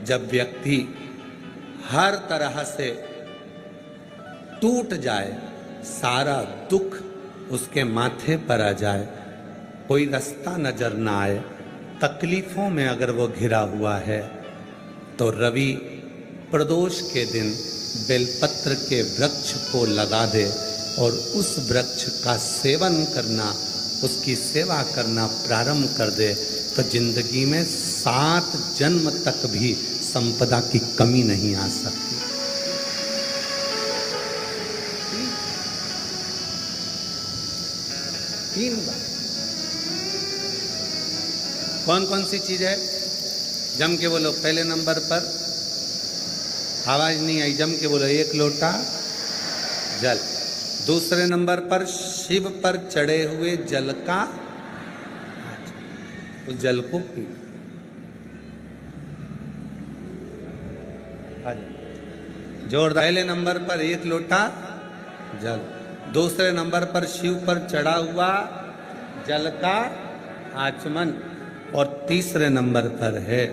जब व्यक्ति हर तरह से टूट जाए, सारा दुख उसके माथे पर आ जाए, कोई रास्ता नजर ना आए, तकलीफों में अगर वो घिरा हुआ है, तो रवि प्रदोष के दिन बेलपत्र के वृक्ष को लगा दे और उस वृक्ष का सेवन करना, उसकी सेवा करना प्रारंभ कर दे, तो जिंदगी में 7 जन्म तक भी संपदा की कमी नहीं आ सकती। तीन बार कौन कौन सी चीज है? जम के बोलो। पहले नंबर पर आवाज नहीं आई, जम के बोलो। 1 लोटा जल। दूसरे नंबर पर शिव पर चढ़े हुए जल का, उस जल को पी। जोरदार। पहले नंबर पर 1 लोटा जल, दूसरे नंबर पर शिव पर चढ़ा हुआ जल का आचमन, और तीसरे नंबर पर है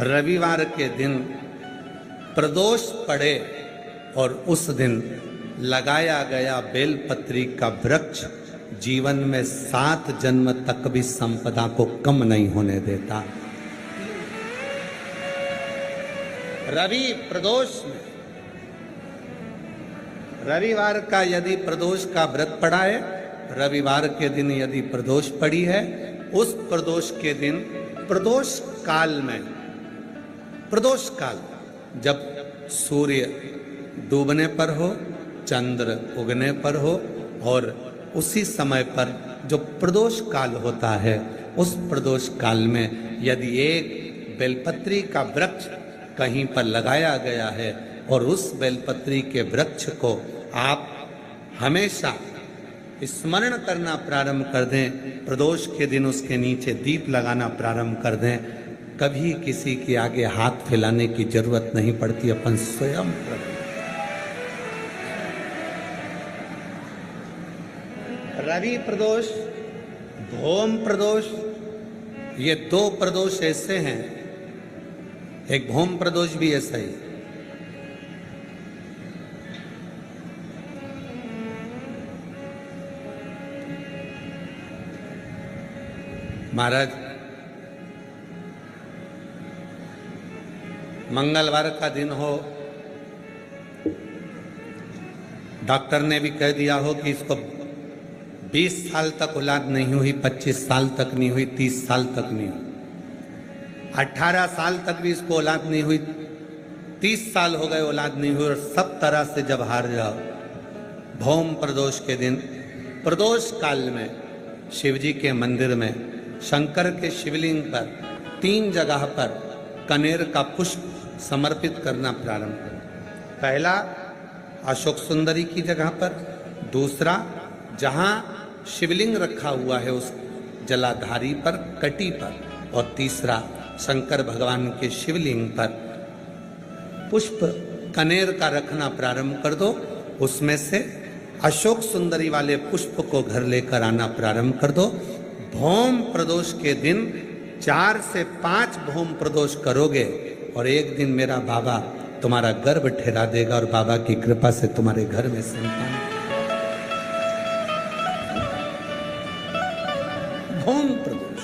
रविवार के दिन प्रदोष पड़े और उस दिन लगाया गया बेलपत्री का वृक्ष जीवन में 7 जन्म तक भी संपदा को कम नहीं होने देता। रवि प्रदोष में, रविवार का यदि प्रदोष का व्रत पड़ा है, रविवार के दिन यदि प्रदोष पड़ी है, उस प्रदोष के दिन, प्रदोष काल में, प्रदोष काल जब सूर्य डूबने पर हो, चंद्र उगने पर हो, और उसी समय पर जो प्रदोष काल होता है, उस प्रदोष काल में यदि एक बेलपत्री का वृक्ष कहीं पर लगाया गया है और उस बेलपत्री के वृक्ष को आप हमेशा स्मरण करना प्रारंभ कर दें, प्रदोष के दिन उसके नीचे दीप लगाना प्रारंभ कर दें, कभी किसी के आगे हाथ फैलाने की जरूरत नहीं पड़ती, अपन स्वयं कर। रवि प्रदोष, भौम प्रदोष, ये 2 प्रदोष ऐसे हैं। एक भौम प्रदोष भी ऐसा ही। महाराज, मंगलवार का दिन हो, डॉक्टर ने भी कह दिया हो कि इसको 20 साल तक औलाद नहीं हुई, 25 साल तक नहीं हुई, 30 साल तक नहीं हुई, 18 साल तक भी इसको औलाद नहीं हुई, 30 साल हो गए औलाद नहीं हुई, और सब तरह से जब हार जाओ, भौम प्रदोष के दिन, प्रदोष काल में शिवजी के मंदिर में शंकर के शिवलिंग पर 3 जगह पर कनेर का पुष्प समर्पित करना प्रारंभ करें। पहला अशोक सुंदरी की जगह पर, दूसरा जहां शिवलिंग रखा हुआ है उस जलाधारी पर, कटी पर, और तीसरा शंकर भगवान के शिवलिंग पर पुष्प कनेर का रखना प्रारंभ कर दो। उसमें से अशोक सुंदरी वाले पुष्प को घर लेकर आना प्रारंभ कर दो। भौम प्रदोष के दिन 4 से 5 भौम प्रदोष करोगे और एक दिन मेरा बाबा तुम्हारा गर्भ ठहरा देगा और बाबा की कृपा से तुम्हारे घर में संतान। भौम प्रदोष।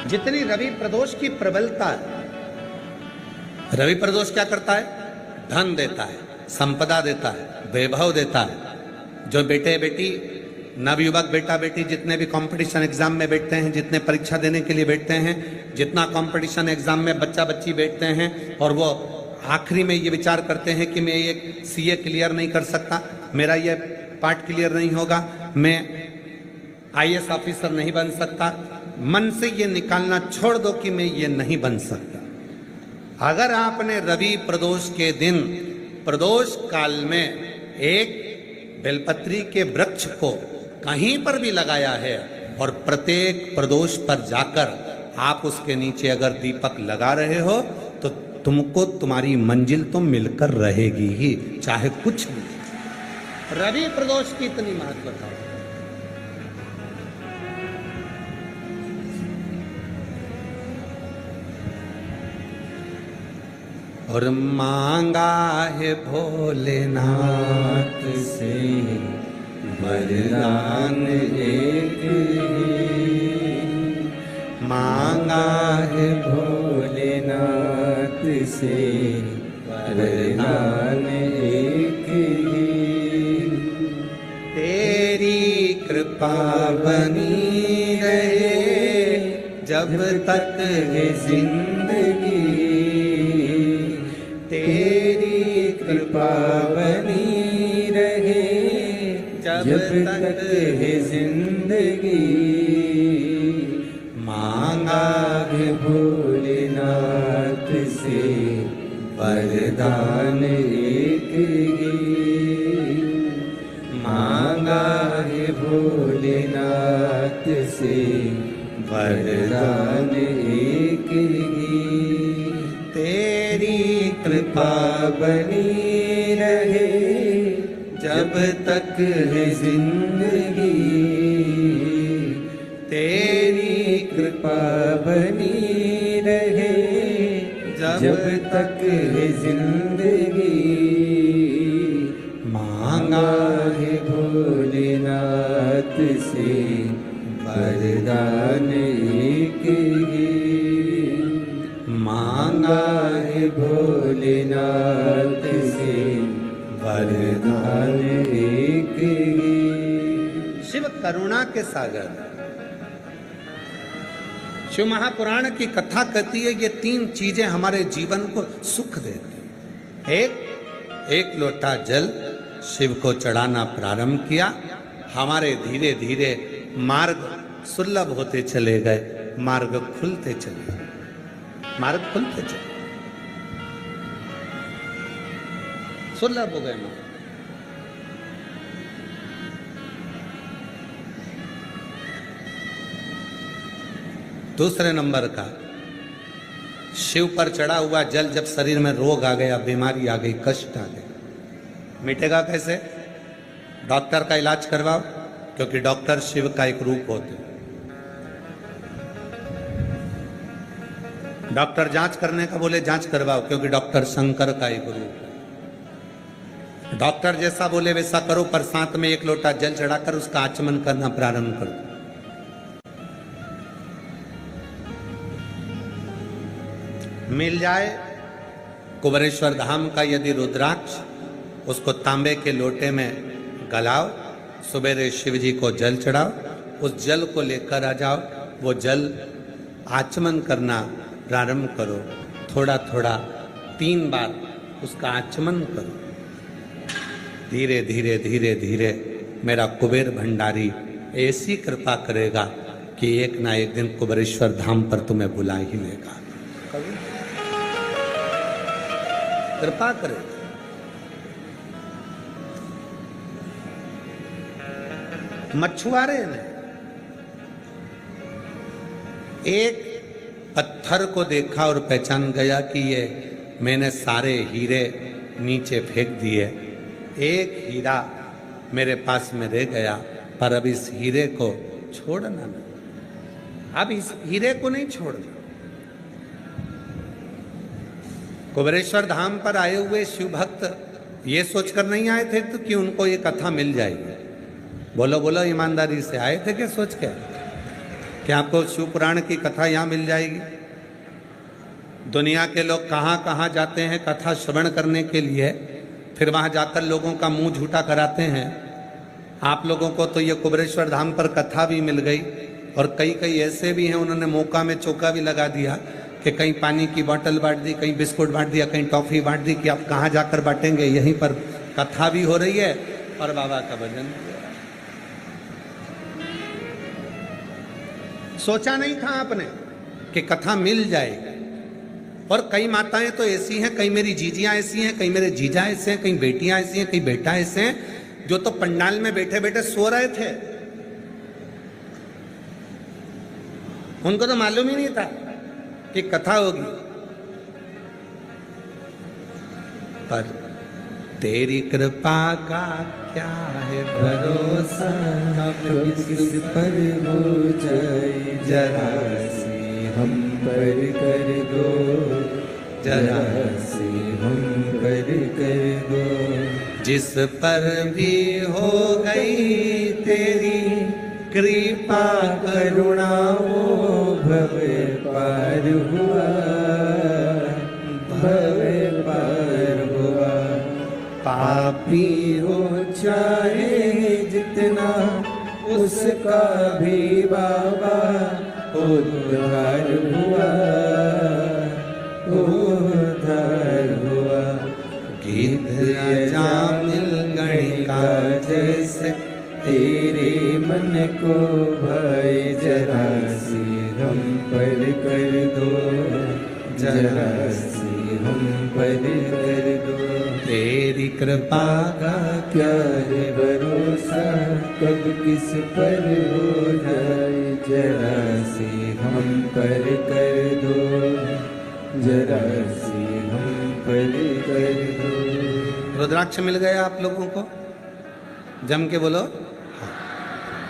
जितनी रवि प्रदोष की प्रबलता है, रवि प्रदोष क्या करता है? धन देता है, संपदा देता है, वैभव देता है। जो बेटे बेटी, नवयुवक बेटा बेटी जितने भी कंपटीशन एग्जाम में बैठते हैं, जितने परीक्षा देने के लिए बैठते हैं, जितना कंपटीशन एग्जाम में बच्चा बच्ची बैठते हैं और वो आखिरी में ये विचार करते हैं कि मैं ये सीए क्लियर नहीं कर सकता, मेरा ये पार्ट क्लियर नहीं होगा, मैं आईएएस ऑफिसर नहीं बन सकता, मन से ये निकालना छोड़ दो कि मैं ये नहीं बन सकता। अगर आपने रवि प्रदोष के दिन, प्रदोष काल में एक बेलपत्री के वृक्ष को कहीं पर भी लगाया है और प्रत्येक प्रदोष पर जाकर आप उसके नीचे अगर दीपक लगा रहे हो तो तुमको तुम्हारी मंजिल तो मिलकर रहेगी ही, चाहे कुछ भी। रवि प्रदोष की इतनी महत्वता। और मांगा है भोलेनाथ से वरदान एक ही, मांगा है भोलेनाथ से वरदान एक ही। तेरी कृपा बनी रहे जब तक है जिंदगी, तेरी कृपा बनी रहे जब तक है जिंदगी। मांगा है भोलेनाथ से वरदान एक ही, मांगा है भोलेनाथ से वरदान एक ही। तेरी कृपा बनी रहे जब तक है जिंदगी, तेरी कृपा बनी रहे जब तक है जिंदगी। मांगा है भोलेनाथ से वरदान एक ही, मांगा है भोलेनाथ से वरदान एक ही। शिव करुणा के सागर। शिव महापुराण की कथा कहती है ये तीन चीजें हमारे जीवन को सुख देती हैं। एक लोटा जल शिव को चढ़ाना प्रारंभ किया, हमारे धीरे धीरे मार्ग सुलभ होते चले गए, मार्ग खुलते चले गए, मार्ग खुलते चले, सुलभ हो गए मार्ग। दूसरे नंबर का, शिव पर चढ़ा हुआ जल जब शरीर में रोग आ गया, बीमारी आ गई, कष्ट आ गए, मिटेगा कैसे? डॉक्टर का इलाज करवाओ, क्योंकि डॉक्टर शिव का एक रूप होते हैं। डॉक्टर जांच करने का बोले जांच करवाओ, क्योंकि डॉक्टर शंकर का एक रूप है। डॉक्टर जैसा बोले वैसा करो, पर साथ में एक लोटा जल चढ़ाकर उसका आचमन करना प्रारंभ करो। मिल जाए कुबेरेश्वर धाम का यदि रुद्राक्ष, उसको तांबे के लोटे में गलाओ, सुबेरे शिव जी को जल चढ़ाओ, उस जल को लेकर आ जाओ, वो जल आचमन करना प्रारंभ करो, थोड़ा थोड़ा 3 बार उसका आचमन करो। धीरे धीरे धीरे धीरे मेरा कुबेर भंडारी ऐसी कृपा करेगा कि एक ना एक दिन कुबेरेश्वर धाम पर तुम्हें बुला ही लेगा, कृपा करेगा। मछुआरे ने एक पत्थर को देखा और पहचान गया कि ये मैंने सारे हीरे नीचे फेंक दिए, एक हीरा मेरे पास में रह गया, पर अब इस हीरे को छोड़ना नहीं, अब इस हीरे को नहीं छोड़ना। कुबेरेश्वर धाम पर आए हुए शिव भक्त ये सोचकर नहीं आए थे तो कि उनको ये कथा मिल जाएगी। बोलो बोलो ईमानदारी से, आए थे क्या सोच के कि आपको शिव पुराण की कथा यहाँ मिल जाएगी? दुनिया के लोग कहाँ कहाँ जाते हैं कथा श्रवण करने के लिए, फिर वहाँ जाकर लोगों का मुंह झूठा कराते हैं। आप लोगों को तो ये कुबेरेश्वर धाम पर कथा भी मिल गई, और कई कई ऐसे भी हैं उन्होंने मौका में चौका भी लगा दिया कि कहीं पानी की बोतल बांट दी, कहीं बिस्कुट बांट दिया, कहीं टॉफी बांट दी कि आप कहाँ जाकर बांटेंगे, यहीं पर कथा भी हो रही है और बाबा का भजन। सोचा नहीं था आपने कि कथा मिल जाएगी। और कई माताएं तो ऐसी हैं, कई मेरी जीजियां ऐसी हैं, कई मेरे जीजा ऐसे हैं, कई बेटियां ऐसी हैं, कई बेटा ऐसे हैं, जो तो पंडाल में बैठे बैठे सो रहे थे, उनको तो मालूम ही नहीं था कि कथा होगी। पर तेरी कृपा का क्या है भरोसा, किस पर हो जाए जरा सी हम पर कर दो, जरा से हम पर कर दो। जिस पर भी हो गई तेरी कृपा करुणा वो भव पार हुआ, भव पार हुआ। पापी हो चाहे जितना, उसका भी बाबा उद्धार हुआ, उद्धार हुआ। गीत अजामिल गणिका जैसे तेरे मन को भाई, जरा सी हम पर कर दो, जरा सी हम पर कर दो। तेरी कृपा का क्या है भरोसा, कब किस पर हो जाए, जरा सी हम पर कर दो, जरा सी हम पर कर दो। रुद्राक्ष मिल गया आप लोगों को? जम के बोलो।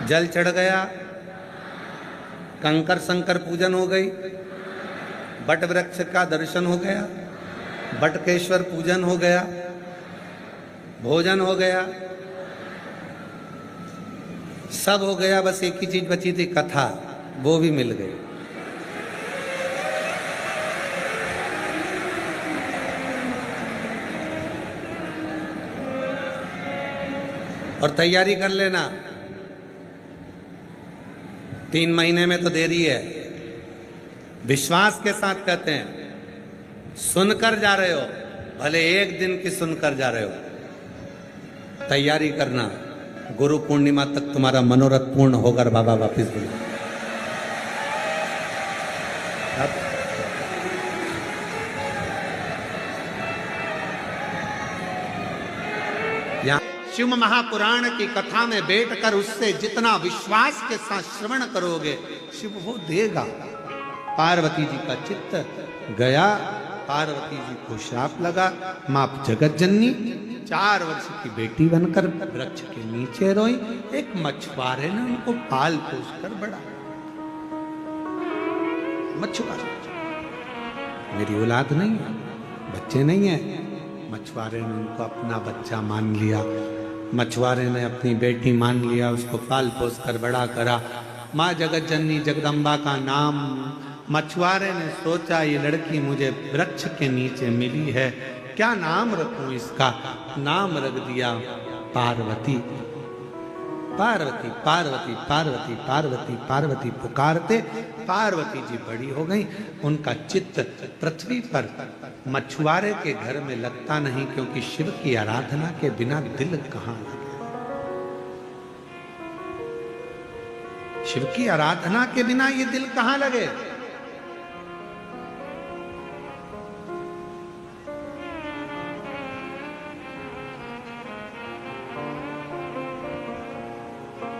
जल चढ़ गया, कंकर शंकर पूजन हो गई, बट वृक्ष का दर्शन हो गया, बटकेश्वर पूजन हो गया, भोजन हो गया, सब हो गया। बस एक ही चीज बची थी, कथा, वो भी मिल गई। और तैयारी कर लेना, 3 महीने में तो देरी है। विश्वास के साथ कहते हैं, सुनकर जा रहे हो, भले एक दिन की सुनकर जा रहे हो, तैयारी करना। गुरु पूर्णिमा तक तुम्हारा मनोरथ पूर्ण होकर बाबा वापिस बुला। यहाँ शिव महापुराण की कथा में बैठकर उससे जितना विश्वास के साथ श्रवण करोगे, शिव वो देगा। पार्वती जी का चित्त गया, पार्वती जी को श्राप लगा, माप जगत जननी 4 वर्ष की बेटी बनकर वृक्ष के नीचे रोई। एक मछुआरे ने उनको पाल पोस कर बड़ा। मछुआरा, मेरी औलाद नहीं है, बच्चे नहीं है, मछुआरे ने उनको अपना बच्चा मान लिया, मछुआरे ने अपनी बेटी मान लिया, उसको पाल पोस कर बड़ा करा। माँ जगत जननी जगदम्बा का नाम मछुआरे ने सोचा, ये लड़की मुझे वृक्ष के नीचे मिली है, क्या नाम रखूं इसका? नाम रख दिया पार्वती। पार्वती पार्वती पार्वती पार्वती पार्वती पुकारते पार्वती जी बड़ी हो गई। उनका चित्त पृथ्वी पर मछुआरे के घर में लगता नहीं, क्योंकि शिव की आराधना के बिना दिल कहाँ लगे। शिव की आराधना के बिना ये दिल कहाँ लगे?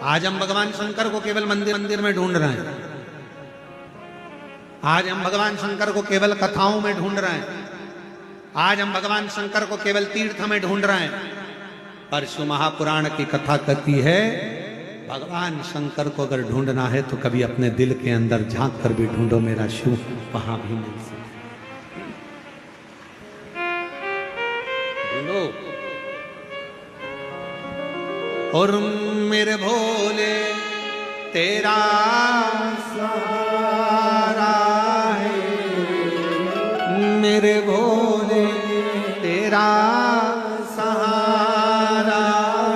आज हम भगवान शंकर को केवल मंदिर मंदिर में ढूंढ रहे हैं। आज हम भगवान शंकर को केवल कथाओं में ढूंढ रहे हैं। आज हम भगवान शंकर को केवल तीर्थ में ढूंढ रहे हैं। पर शिव महापुराण की कथा कहती है, भगवान शंकर को अगर ढूंढना है तो कभी अपने दिल के अंदर झांक कर भी ढूंढो, मेरा शिव वहां भी मिल सकता। ढूंढो। और मेरे भोले तेरा सहारा है, मेरे भोले तेरा सहारा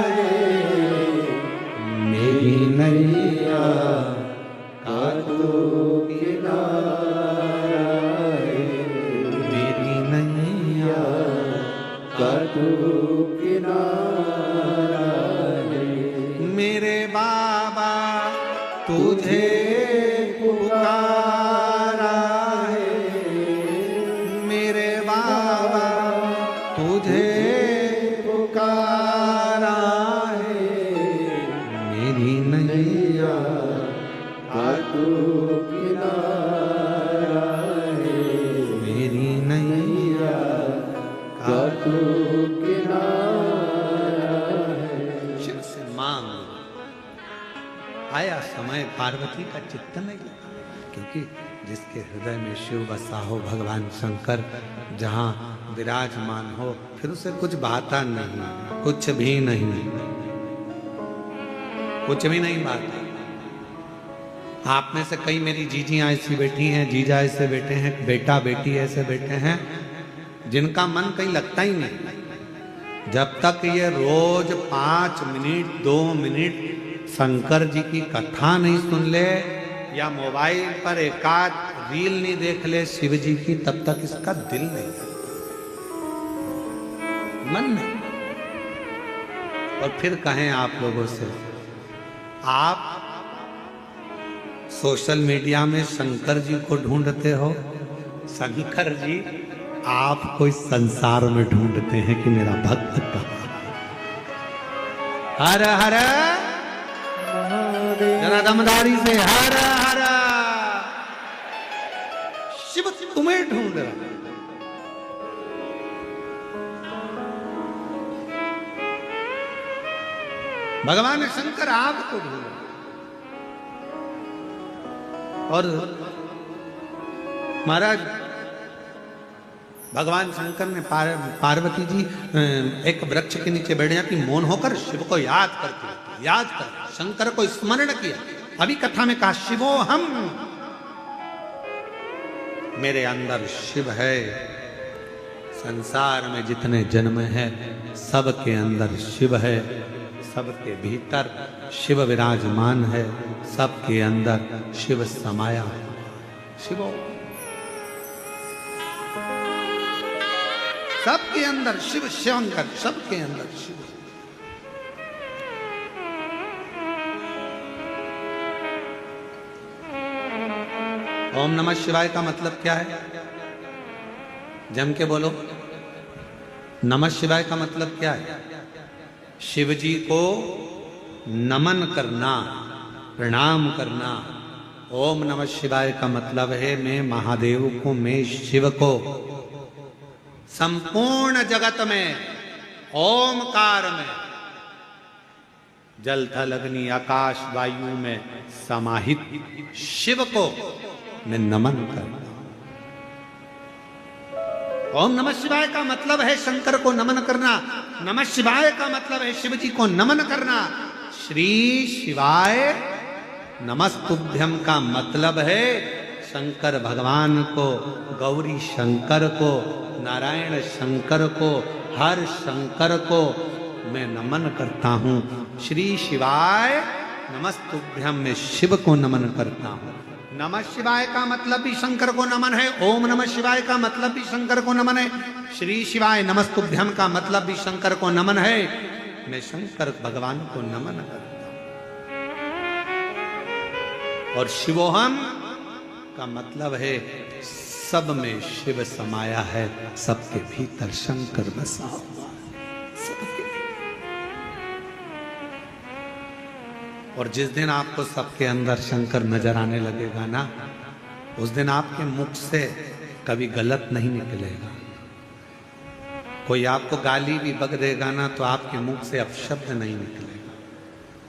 है, मेरी नैया का तो किनारा है, मेरी नैया का तो किनारा है। मेरे बाबा तुझे पुकारा है, मेरे बाबा तुझे पुकारा है, मेरी नैया का तू किनारा है, मेरी नैया का तू किनारा है। शिव से मांग। आया समय पार्वती का चित्त नहीं लगा, क्योंकि जिसके हृदय में शिव बसा हो, भगवान शंकर जहाँ विराजमान हो, फिर उसे कुछ भाता नहीं, कुछ भी नहीं, कुछ भी नहीं भाता। आप में से कई मेरी जीजियां ऐसी बैठी हैं, जीजा ऐसे बैठे हैं, बेटा बेटी ऐसे बैठे हैं जिनका मन कहीं लगता ही नहीं। जब तक ये रोज 5 मिनट 2 मिनट शंकर जी की कथा नहीं सुन ले या मोबाइल पर एकाध रील नहीं देख ले शिव जी की, तब तक इसका दिल नहीं, मन नहीं। और फिर कहें आप लोगों से, आप सोशल मीडिया में शंकर जी को ढूंढते हो, शंकर जी आपको इस संसार में ढूंढते हैं कि मेरा भक्त कहाँ है। हर हर जरा दमदारी से हर हर, शिव तुम्हें ढूंढ रहा। भगवान शंकर आपको ढूंढ रहा। और महाराज भगवान शंकर ने पार्वती जी एक वृक्ष के नीचे बैठ जाती, मौन होकर शिव को याद करती, याद कर शंकर को स्मरण किया। अभी कथा में कहा शिवो हम, मेरे अंदर शिव है। संसार में जितने जन्म है सबके अंदर शिव है, सबके भीतर शिव विराजमान है, सबके अंदर शिव समाया। शिवो सबके अंदर शिव, शंकर सबके अंदर शिव। ओम नमः शिवाय का मतलब क्या है? जम के बोलो, नमः शिवाय का मतलब क्या है? शिव जी को नमन करना, प्रणाम करना। ओम नमः शिवाय का मतलब है मैं महादेव को, मैं शिव को संपूर्ण जगत में ओमकार में, जल थल अग्नि आकाश वायु में समाहित शिव को मैं नमन करता हूं। ओम नमः शिवाय का मतलब है शंकर को नमन करना। नमः शिवाय का मतलब है शिव जी को नमन करना। श्री शिवाय नमस्तुभ्यं का मतलब है शंकर भगवान को, गौरी शंकर को, नारायण शंकर को, हर शंकर को मैं नमन करता हूं। श्री शिवाय नमस्तुभ्यं, मैं शिव को नमन करता हूं। नमः शिवाय का मतलब भी शंकर को नमन है। ओम नमः शिवाय का मतलब भी शंकर को नमन है। श्री शिवाय नमस्तुभ्यं का मतलब भी शंकर को नमन है। मैं शंकर भगवान को नमन करता हूं। और शिवोहम का मतलब है सब में शिव समाया है, सबके भीतर शंकर बसा हुआ सबके। और जिस दिन आपको सबके अंदर शंकर नजर आने लगेगा ना, उस दिन आपके मुख से कभी गलत नहीं निकलेगा। कोई आपको गाली भी बक देगा ना तो आपके मुख से अपशब्द नहीं निकलेगा।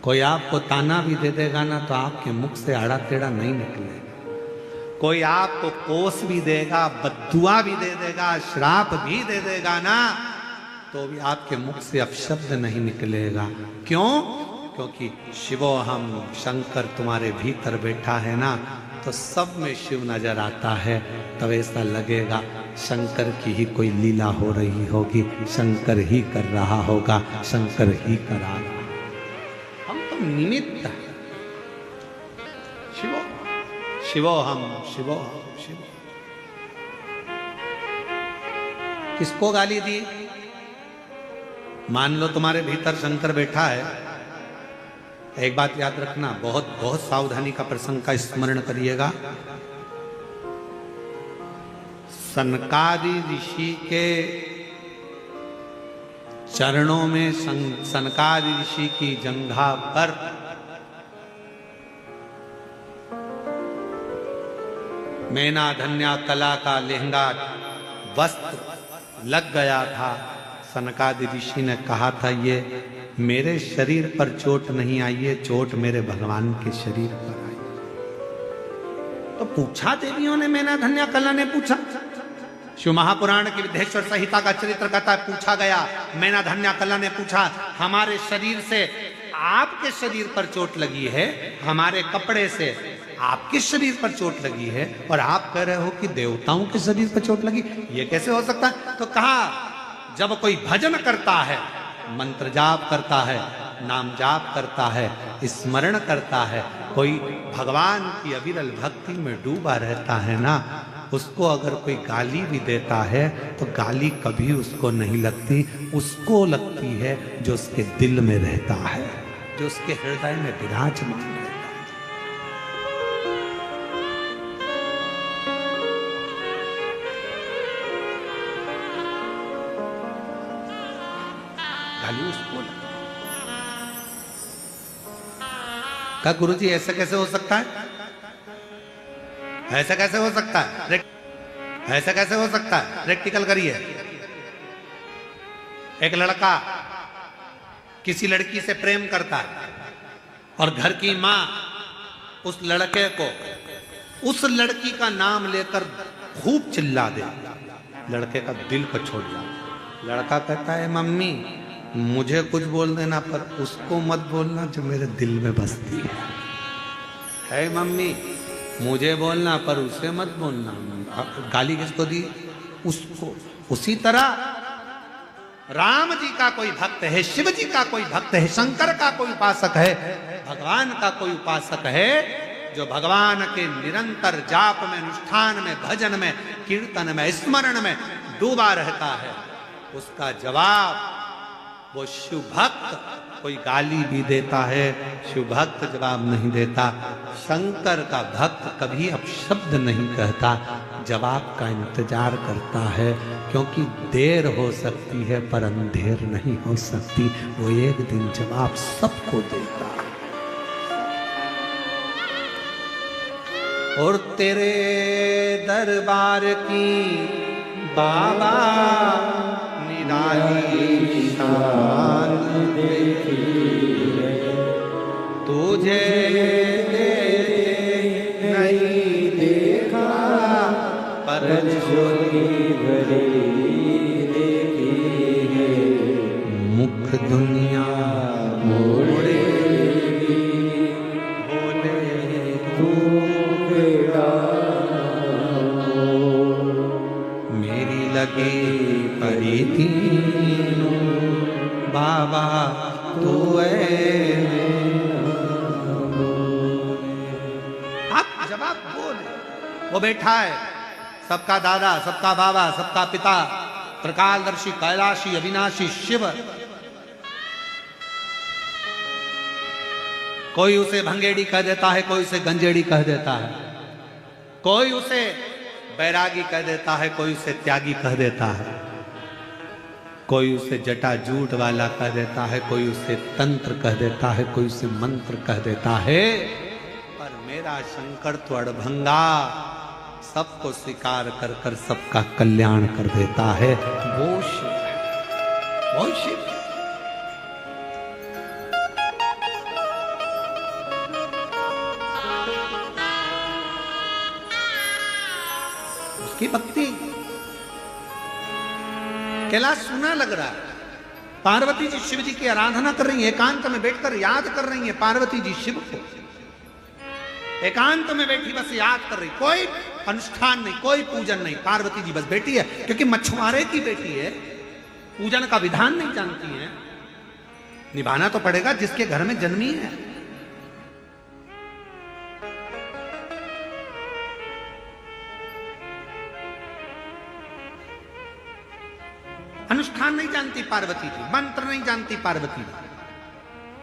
कोई आपको ताना भी दे देगा ना तो आपके मुख से आड़ा टेढ़ा नहीं निकलेगा। कोई आपको कोस भी देगा, बद्दुआ भी दे देगा, श्राप भी दे देगा ना, तो भी आपके मुख से अपशब्द नहीं निकलेगा। क्यों? क्योंकि शिवो हम, शंकर तुम्हारे भीतर बैठा है ना, तो सब में शिव नजर आता है। तब ऐसा लगेगा शंकर की ही कोई लीला हो रही होगी, शंकर ही कर रहा होगा, शंकर ही करा रहा। हम तो निमित्त हैं। शिवो शिवो हम, शिवो हम, शिवो। किसको गाली दी? मान लो तुम्हारे भीतर शंकर बैठा है। एक बात याद रखना, बहुत बहुत सावधानी का प्रसंग का स्मरण करिएगा। सनकादि ऋषि के चरणों में सनकादि ऋषि की जंघा पर मैना धन्या कला का लहंगा वस्त्र लग गया था। सनकादि ऋषि ने कहा था ये मेरे शरीर पर चोट नहीं आई है, चोट मेरे भगवान के शरीर पर आई। तो पूछा देवियों ने, मैना धन्या कला ने पूछा। शिव महापुराण की विद्धेश्वर संहिता का चरित्र कहता है, पूछा गया, मैना धन्या कला ने पूछा, हमारे शरीर से आपके शरीर पर चोट लगी है, हमारे कपड़े से आपके शरीर पर चोट लगी है, और आप कह रहे हो कि देवताओं के शरीर पर चोट लगी, ये कैसे हो सकता है? तो कहा, जब कोई भजन करता है, मंत्र जाप करता है, नाम जाप करता है, स्मरण करता है, कोई भगवान की अविरल भक्ति में डूबा रहता है ना, उसको अगर कोई गाली भी देता है तो गाली कभी उसको नहीं लगती, उसको लगती है जो उसके दिल में रहता है, जो उसके हृदय में विराजमान रहता है। गाली उसको का गुरुजी ऐसा कैसे हो सकता है? ऐसा कैसे हो सकता है? ऐसा कैसे हो सकता है? प्रैक्टिकल करिए। एक लड़का किसी लड़की से प्रेम करता है और घर की मां उस लड़के को उस लड़की का नाम लेकर खूब चिल्ला दे, लड़के का दिल को छोड़ जाए। लड़का कहता है, मम्मी मुझे कुछ बोल देना पर उसको मत बोलना जो मेरे दिल में बसती है मम्मी, मुझे बोलना पर उसे मत बोलना। गाली किसको दी? उसको। उसी तरह राम जी का कोई भक्त है, शिव जी का कोई भक्त है, शंकर का कोई उपासक है, भगवान का कोई उपासक है, जो भगवान के निरंतर जाप में, अनुष्ठान में, भजन में, कीर्तन में, स्मरण में डूबा रहता है, उसका जवाब वो शिव भक्त कोई गाली भी देता है, शिव भक्त जवाब नहीं देता। शंकर का भक्त कभी अपशब्द नहीं कहता, जवाब का इंतजार करता है, क्योंकि देर हो सकती है पर अंधेर नहीं हो सकती। वो एक दिन जवाब सबको देता है। और तेरे दरबार की बाबा निराली शान तुझे नहीं देखा पर मुख दुनिया मोड़े बोले तू मेरी लगी पड़ी तीनों बाबा तू आप जवाब बोले। वो बैठा है, सबका दादा, सबका बाबा, सबका पिता, त्रिकालदर्शी, कैलाशी, अविनाशी शिव। कोई उसे भंगेड़ी कह देता है, कोई उसे गंजेड़ी कह देता है, कोई उसे बैरागी कह देता है, कोई उसे त्यागी कह देता है, कोई उसे जटा जूट वाला कह देता है, कोई उसे तंत्र कह देता है, कोई उसे मंत्र कह देता है। पर मेरा शंकर तो अड़भंगा, सबको स्वीकार कर कर सबका कल्याण कर देता है। वो शिव है, वो शिव है। उसकी भक्ति कैलाश सुना लग रहा है। पार्वती जी शिव जी की आराधना कर रही है, एकांत में बैठकर याद कर रही है पार्वती जी शिव को, एकांत में बैठी बस याद कर रही, कोई अनुष्ठान नहीं, कोई पूजन नहीं, पार्वती जी बस बैठी है, क्योंकि मछुआरे की बेटी है, पूजन का विधान नहीं जानती है, निभाना तो पड़ेगा जिसके घर में जन्मी है। अनुष्ठान नहीं जानती पार्वती जी, मंत्र नहीं जानती पार्वती जी,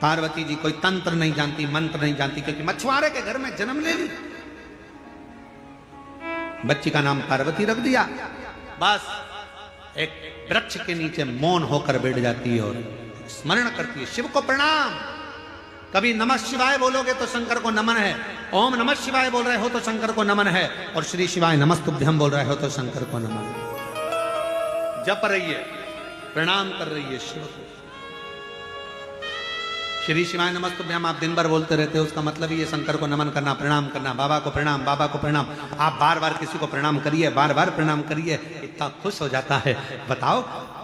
पार्वती जी कोई तंत्र नहीं जानती, मंत्र नहीं जानती, क्योंकि मछुआरे के घर में जन्म ले ली, बच्ची का नाम पार्वती रख दिया, बस एक वृक्ष के नीचे मौन होकर बैठ जाती है और स्मरण करती है, शिव को प्रणाम। कभी नमः शिवाय बोलोगे तो शंकर को नमन है, ओम नमः शिवाय बोल रहे हो तो शंकर को नमन है, और श्री शिवाय नमस्तुभ्यम बोल रहे हो तो शंकर को नमन है। जप रही है, प्रणाम कर रही है शिव को। श्री शिवाय नमस्तुभ्यम आप दिन भर बोलते रहते हो, उसका मतलब ही ये शंकर को नमन करना, प्रणाम करना, बाबा को प्रणाम, बाबा को प्रणाम। आप बार बार किसी को प्रणाम करिए, बार बार प्रणाम करिए, इतना खुश हो जाता है। बताओ,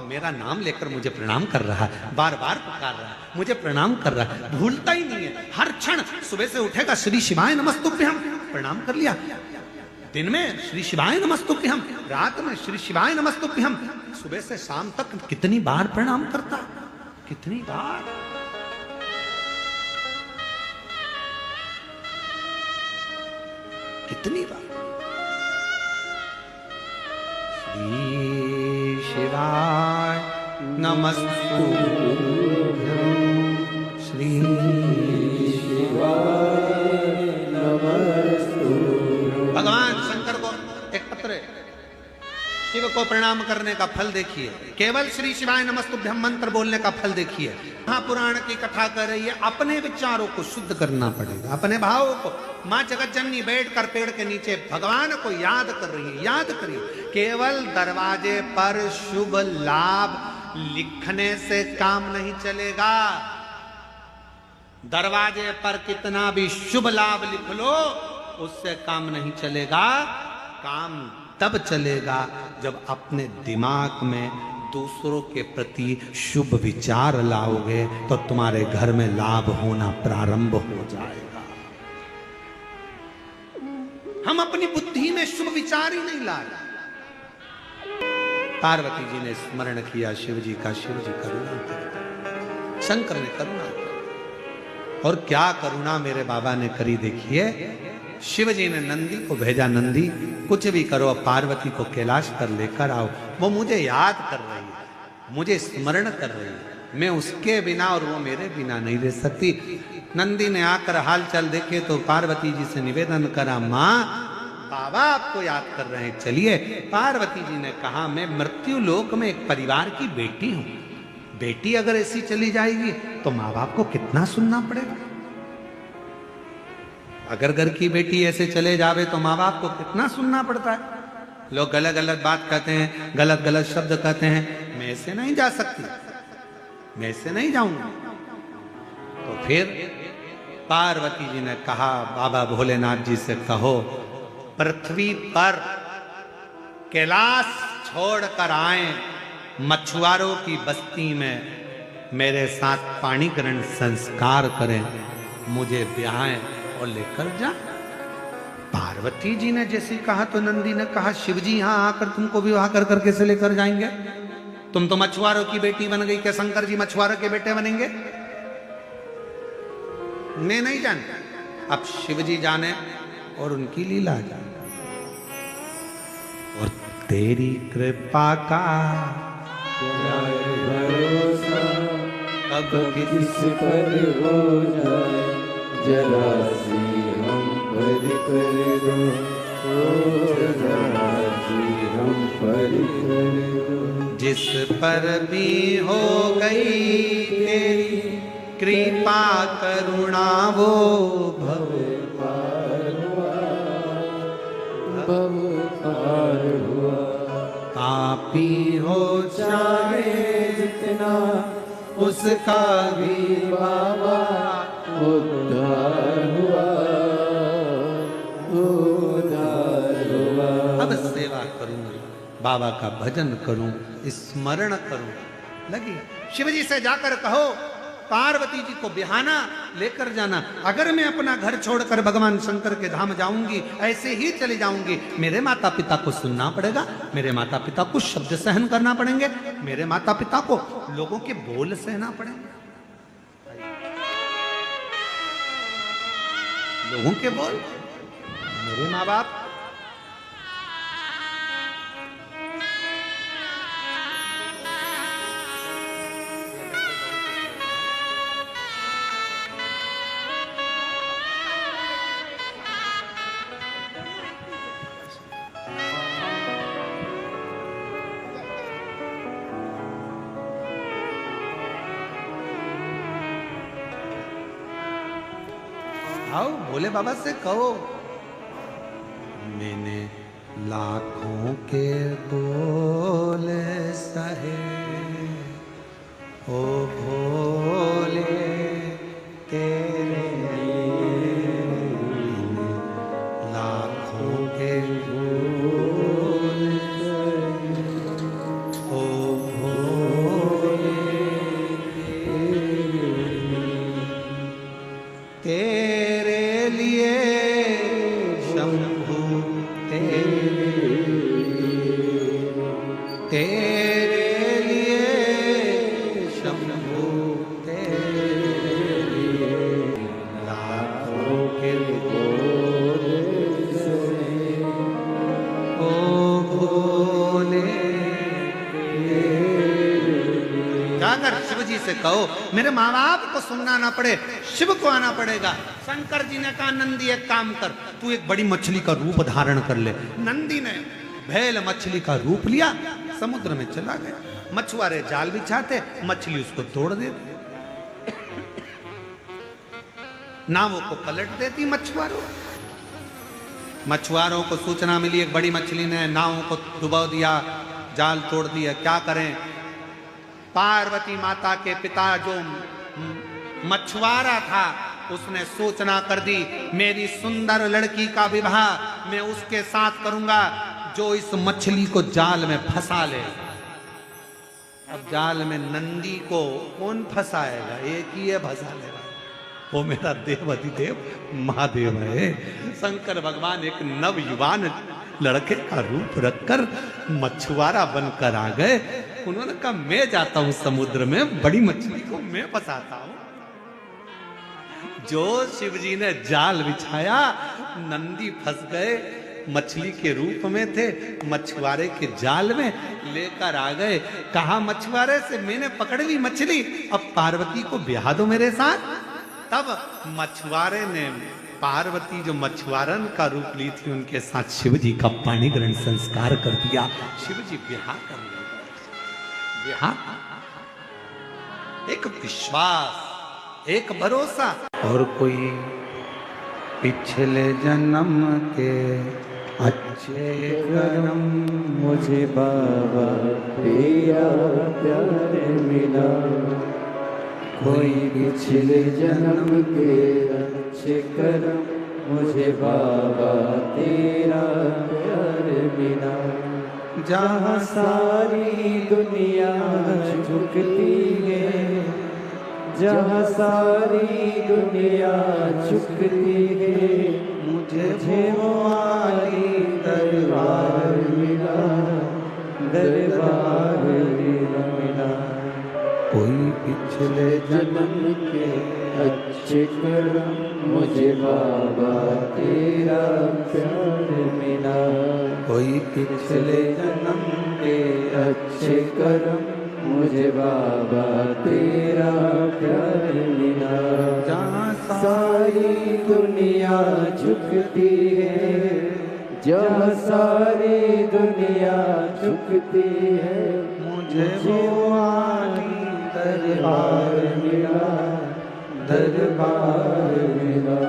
मेरा नाम लेकर मुझे प्रणाम कर रहा है, बार बार पुकार रहा है, मुझे प्रणाम कर रहा है, भूलता ही नहीं है। हर क्षण सुबह से उठेगा श्री शिवाय नमस्तुभ्यम, प्रणाम कर लिया। दिन में श्री शिवाय नमस्तुभ्यम, रात में श्री शिवाय नमस्तुभ्यम, सुबह से शाम तक कितनी बार प्रणाम करता, कितनी बार। कितनी बार। श्री शिवाय नमस्तुभ्यम, श्री शिवाय नमस्तुभ्यम। भगवान शंकर को एक पत्र, शिव को प्रणाम करने का फल देखिए, केवल श्री शिवाय नमस्तुभ्यम मंत्र बोलने का फल देखिए। महापुराण की कथा कर रही है, अपने विचारों को शुद्ध करना पड़ेगा, अपने भावों को। माँ जगत जननी बैठकर पेड़ के नीचे भगवान को याद कर रही है, याद करिए। केवल दरवाजे पर शुभ लाभ लिखने से काम नहीं चलेगा। दरवाजे पर कितना भी शुभ लाभ लिख लो, उससे काम नहीं चलेगा। काम तब चलेगा जब अपने दिमाग में दूसरों के प्रति शुभ विचार लाओगे, तो तुम्हारे घर में लाभ होना प्रारंभ हो जाएगा। हम अपनी बुद्धि में शुभ विचार ही नहीं लाए। पार्वती जी ने स्मरण किया शिव जी का, शिव जी करुणा करते, शंकर ने करुणा की। और क्या करुणा मेरे बाबा ने करी देखिए। शिव जी ने नंदी को भेजा, नंदी कुछ भी करो, पार्वती को कैलाश पर लेकर आओ। वो मुझे याद कर रही है, मुझे स्मरण कर रही है, मैं उसके बिना और वो मेरे बिना नहीं रह सकती। नंदी ने आकर हाल चाल देखे तो पार्वती जी से निवेदन करा, माँ बाबा आपको याद कर रहे हैं, चलिए। पार्वती जी ने कहा, मैं मृत्यु लोक में एक परिवार की बेटी हूं, बेटी अगर ऐसी चली जाएगी तो माँ बाप को कितना सुनना पड़ेगा। अगर घर की बेटी ऐसे चले जावे तो माँ बाप को कितना सुनना पड़ता है। लोग गलत गलत बात कहते हैं, गलत गलत शब्द कहते हैं, मैं ऐसे नहीं जा सकती, मैं ऐसे नहीं जाऊंगी। तो फिर पार्वती जी ने कहा, बाबा भोलेनाथ जी से कहो पृथ्वी पर कैलाश छोड़कर आए, मछुआरों की बस्ती में मेरे साथ पाणी ग्रहण संस्कार करें, मुझे ब्याहें और लेकर जा। पार्वती जी ने जैसे कहा तो नंदी ने कहा, शिव जी यहां आकर तुमको विवाह कर कर कैसे लेकर जाएंगे? तुम तो मछुआरों की बेटी बन गई, क्या शंकर जी मछुआरों के बेटे बनेंगे? मैं नहीं जानता, अब शिव जी जाने और उनकी लीला जाने। और तेरी कृपा का भरोसा अब किस पर हो जाए, जरा सी हम पर कर दो, जरा सी हम पर कर दो। जिस पर भी हो गई तेरी कृपा करुणा, वो भव पार हुआ, भव पार हुआ। पापी हो चाहे जितना उसका भी बाबा उद्धार हुआ, उद्धार हुआ। अब सेवा करूंगी, बाबा का भजन करूं, स्मरण करूं। लगी शिव जी से जाकर कहो पार्वती जी को बिहाना लेकर जाना। अगर मैं अपना घर छोड़कर भगवान शंकर के धाम जाऊंगी, ऐसे ही चली जाऊंगी, मेरे माता पिता को सुनना पड़ेगा, मेरे माता पिता को शब्द सहन करना पड़ेंगे, मेरे माता पिता को लोगों के बोल सहना पड़ेंगे, लोगों के बोल, मेरे माँ बाप। आओ भोले बाबा से कहो, मैंने लाखों के बोल सहे, ओ भोले तेरे लिए शंभू तेरे लिए लाखों के ओ भोले। जाकर शिव जी से कहो मेरे माँ बाप को सुनना ना पड़े, शिव को आना पड़ेगा। शंकर जी ने कहा नंदी एक काम कर, तू एक बड़ी मछली का रूप धारण कर ले। नंदी ने भेल मछली का रूप लिया, समुद्र में चला गया। मछुआरे जाल बिछाते, मछली उसको तोड़ देती, नावों को पलट देती। मछुआरों को सूचना मिली एक बड़ी मछली ने नावों को डुबो दिया, जाल तोड़ दिया। क्या करें? पार्वती माता के पिता जो मछुआरा था उसने सूचना कर दी, मेरी सुंदर लड़की का विवाह मैं उसके साथ करूंगा जो इस मछली को जाल में फंसा ले। अब जाल में नंदी को कौन फंसाएगा? एक ही है फंसा लेगा, वो मेरा देव अधिदेव महादेव है। शंकर भगवान एक नवयुवान लड़के का रूप रखकर मछुआरा बनकर आ गए। उन्होंने कहा मैं जाता हूं समुद्र में, बड़ी मछली को मैं फंसाता हूं। जो शिव जी ने जाल बिछाया, नंदी फंस गए, मछली के रूप में थे, मछुआरे के जाल में लेकर आ गए। कहा मछुआरे से मैंने पकड़ ली मछली, अब पार्वती को ब्याह दो मेरे साथ। तब मछुआरे ने पार्वती जो मछुआरन का रूप ली थी उनके साथ शिव जी का पाणी ग्रहण संस्कार कर दिया। शिव जी ब्याह कर लिया। एक विश्वास, एक भरोसा। और कोई पिछले जन्म के अच्छे कर्म मुझे बाबा तेरा प्यार मिला। कोई पिछले जन्म के अच्छे कर्म मुझे बाबा तेरा प्यार मिला। जहाँ सारी दुनिया झुकती है, जहाँ सारी दुनिया झुकती है, मुझे वो आली दरबार मिला, दरबार मिला। कोई पिछले जन्म के अच्छे कर्म मुझे बाबा तेरा प्यार मिला। कोई पिछले जन्म के अच्छे कर्म मुझे बाबा तेरा प्यार मिला। जहाँ सारी दुनिया झुकती है, जहाँ सारी दुनिया झुकती है, मुझे वो आली दरबार मिला, दरबार मिला।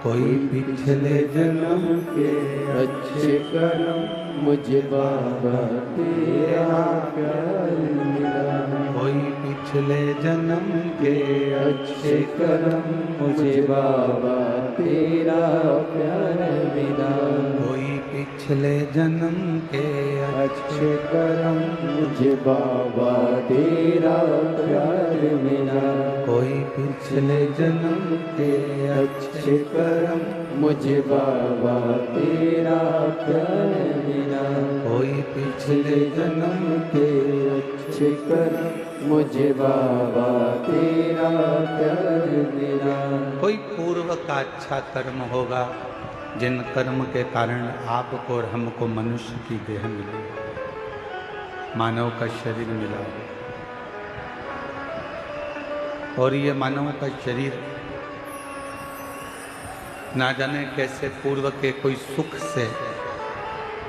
कोई पिछले जन्म के अच्छे कर्म मुझे बाबा तेरा प्यार मिला। कोई पिछले जन्म के अच्छे कर्म मुझे बाबा तेरा प्यार मिला। कोई पिछले जन्म के अच्छे कर्म मुझे बाबा तेरा प्यार मिला। कोई पिछले जन्म के अच्छे कर्म मुझे बाबा तेरा प्यार मिला। कोई पिछले जन्म के अच्छे कर्म मुझे बाबा तेरा प्यार मिला। कोई पूर्व का अच्छा कर्म होगा जिन कर्म के कारण आपको और हमको मनुष्य की देह मिली, मानव का शरीर मिला। और ये मानव का शरीर ना जाने कैसे पूर्व के कोई सुख से,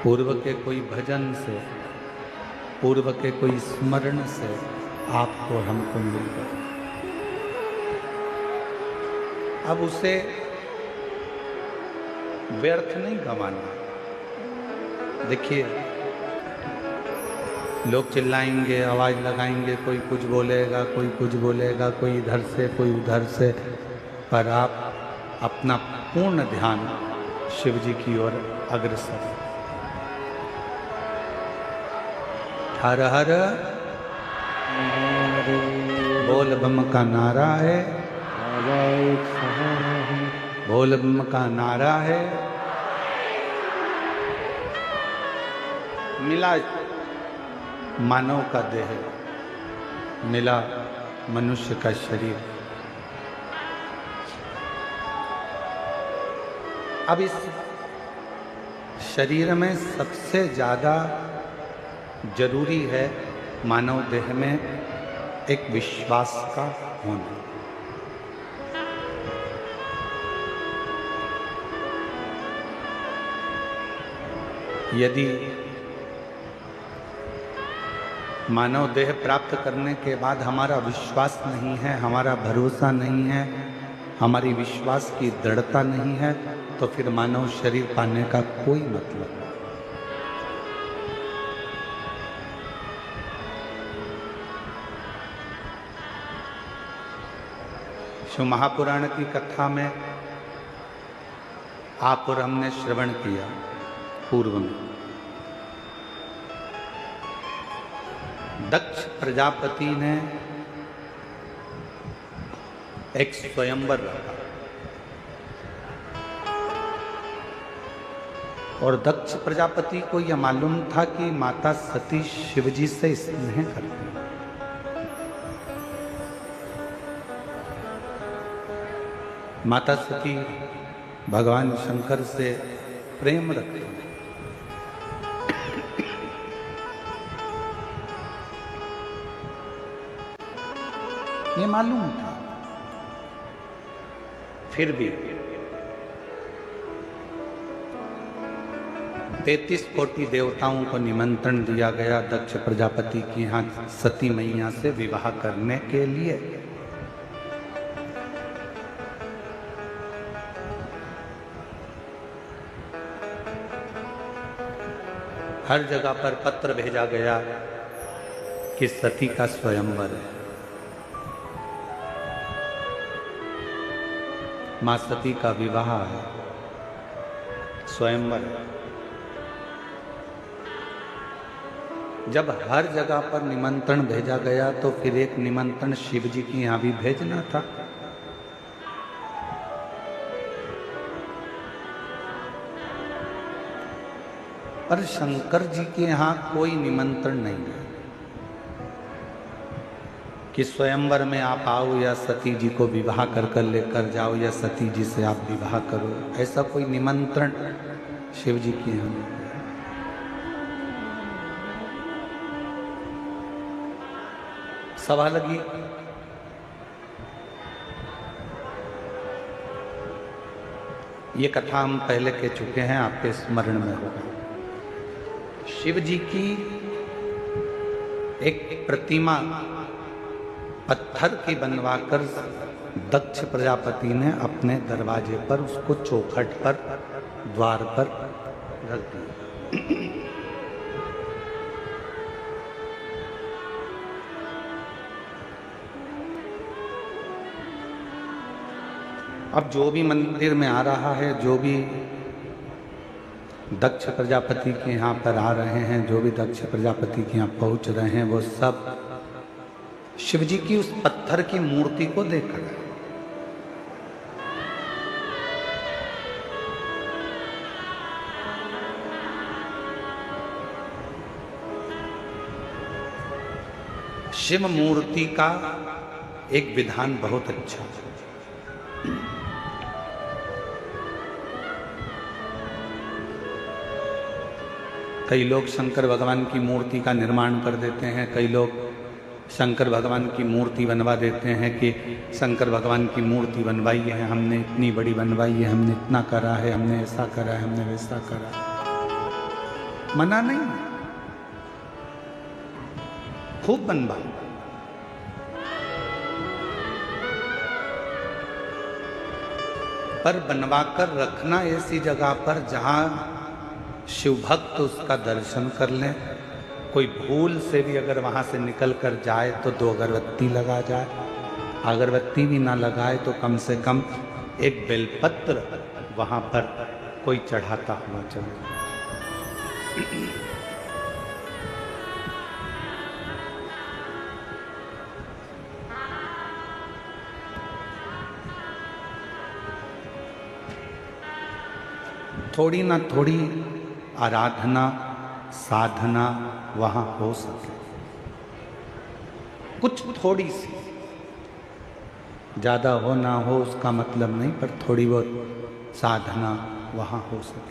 पूर्व के कोई भजन से, पूर्व के कोई स्मरण से आपको हमको मिल गया। अब उसे व्यर्थ नहीं गंवाना। देखिए लोग चिल्लाएंगे, आवाज लगाएंगे, कोई कुछ बोलेगा, कोई कुछ बोलेगा, कोई इधर से कोई उधर से, पर आप अपना पूर्ण ध्यान शिव जी की ओर अग्रसर। हर हर बोल बम का नारा है, बोल बम का नारा है। मिला मानव का देह, मिला मनुष्य का शरीर। अब इस शरीर में सबसे ज़्यादा जरूरी है मानव देह में एक विश्वास का होना। यदि मानव देह प्राप्त करने के बाद हमारा विश्वास नहीं है, हमारा भरोसा नहीं है, हमारी विश्वास की दृढ़ता नहीं है, तो फिर मानव शरीर पाने का कोई मतलब नहीं। शिव महापुराण की कथा में आप और हमने श्रवण किया पूर्व में। दक्ष प्रजापति ने एक स्वयंवर रखा और दक्ष प्रजापति को यह मालूम था कि माता सती शिवजी से स्नेह करती है। माता सती भगवान शंकर से प्रेम रखती है। ये मालूम था, फिर भी 33 कोटि देवताओं को निमंत्रण दिया गया दक्ष प्रजापति की यहाँ सती मैया से विवाह करने के लिए। हर जगह पर पत्र भेजा गया कि सती का स्वयंवर है। मां सती का विवाह है, स्वयंवर है। जब हर जगह पर निमंत्रण भेजा गया तो फिर एक निमंत्रण शिव जी की यहाँ भी भेजना था। पर शंकर जी के यहाँ कोई निमंत्रण नहीं है कि स्वयंवर में आप आओ या सती जी को विवाह कर लेकर जाओ या सती जी से आप विवाह करो। ऐसा कोई निमंत्रण शिव जी के यहाँ नहीं है। सभा लगी, ये कथा हम पहले कह चुके हैं, आपके स्मरण में होगा। शिव जी की एक प्रतिमा पत्थर की बनवाकर दक्ष प्रजापति ने अपने दरवाजे पर, उसको चौखट पर, द्वार पर रख दिया। अब जो भी मंदिर में आ रहा है, जो भी दक्ष प्रजापति के यहाँ पर आ रहे हैं, जो भी दक्ष प्रजापति के यहाँ पहुँच रहे हैं, वो सब शिव जी की उस पत्थर की मूर्ति को देख रहे हैं। शिव मूर्ति का एक विधान बहुत अच्छा है। कई लोग शंकर भगवान की मूर्ति का निर्माण कर देते हैं, कई लोग शंकर भगवान की मूर्ति बनवा देते हैं कि शंकर भगवान की मूर्ति बनवाई है हमने, इतनी बड़ी बनवाई है हमने, इतना करा है हमने, ऐसा करा है हमने, वैसा करा है। मना नहीं, खूब बनवाओ, पर बनवाकर रखना ऐसी जगह पर जहां शिव भक्त उसका दर्शन कर लें। कोई भूल से भी अगर वहां से निकल कर जाए तो 2 अगरबत्ती लगा जाए, अगरबत्ती भी ना लगाए तो कम से कम एक बेलपत्र वहां पर कोई चढ़ाता हुआ चले। थोड़ी ना थोड़ी आराधना साधना वहां हो सके। कुछ थोड़ी सी, ज्यादा हो ना हो उसका मतलब नहीं, पर थोड़ी बहुत साधना वहां हो सके।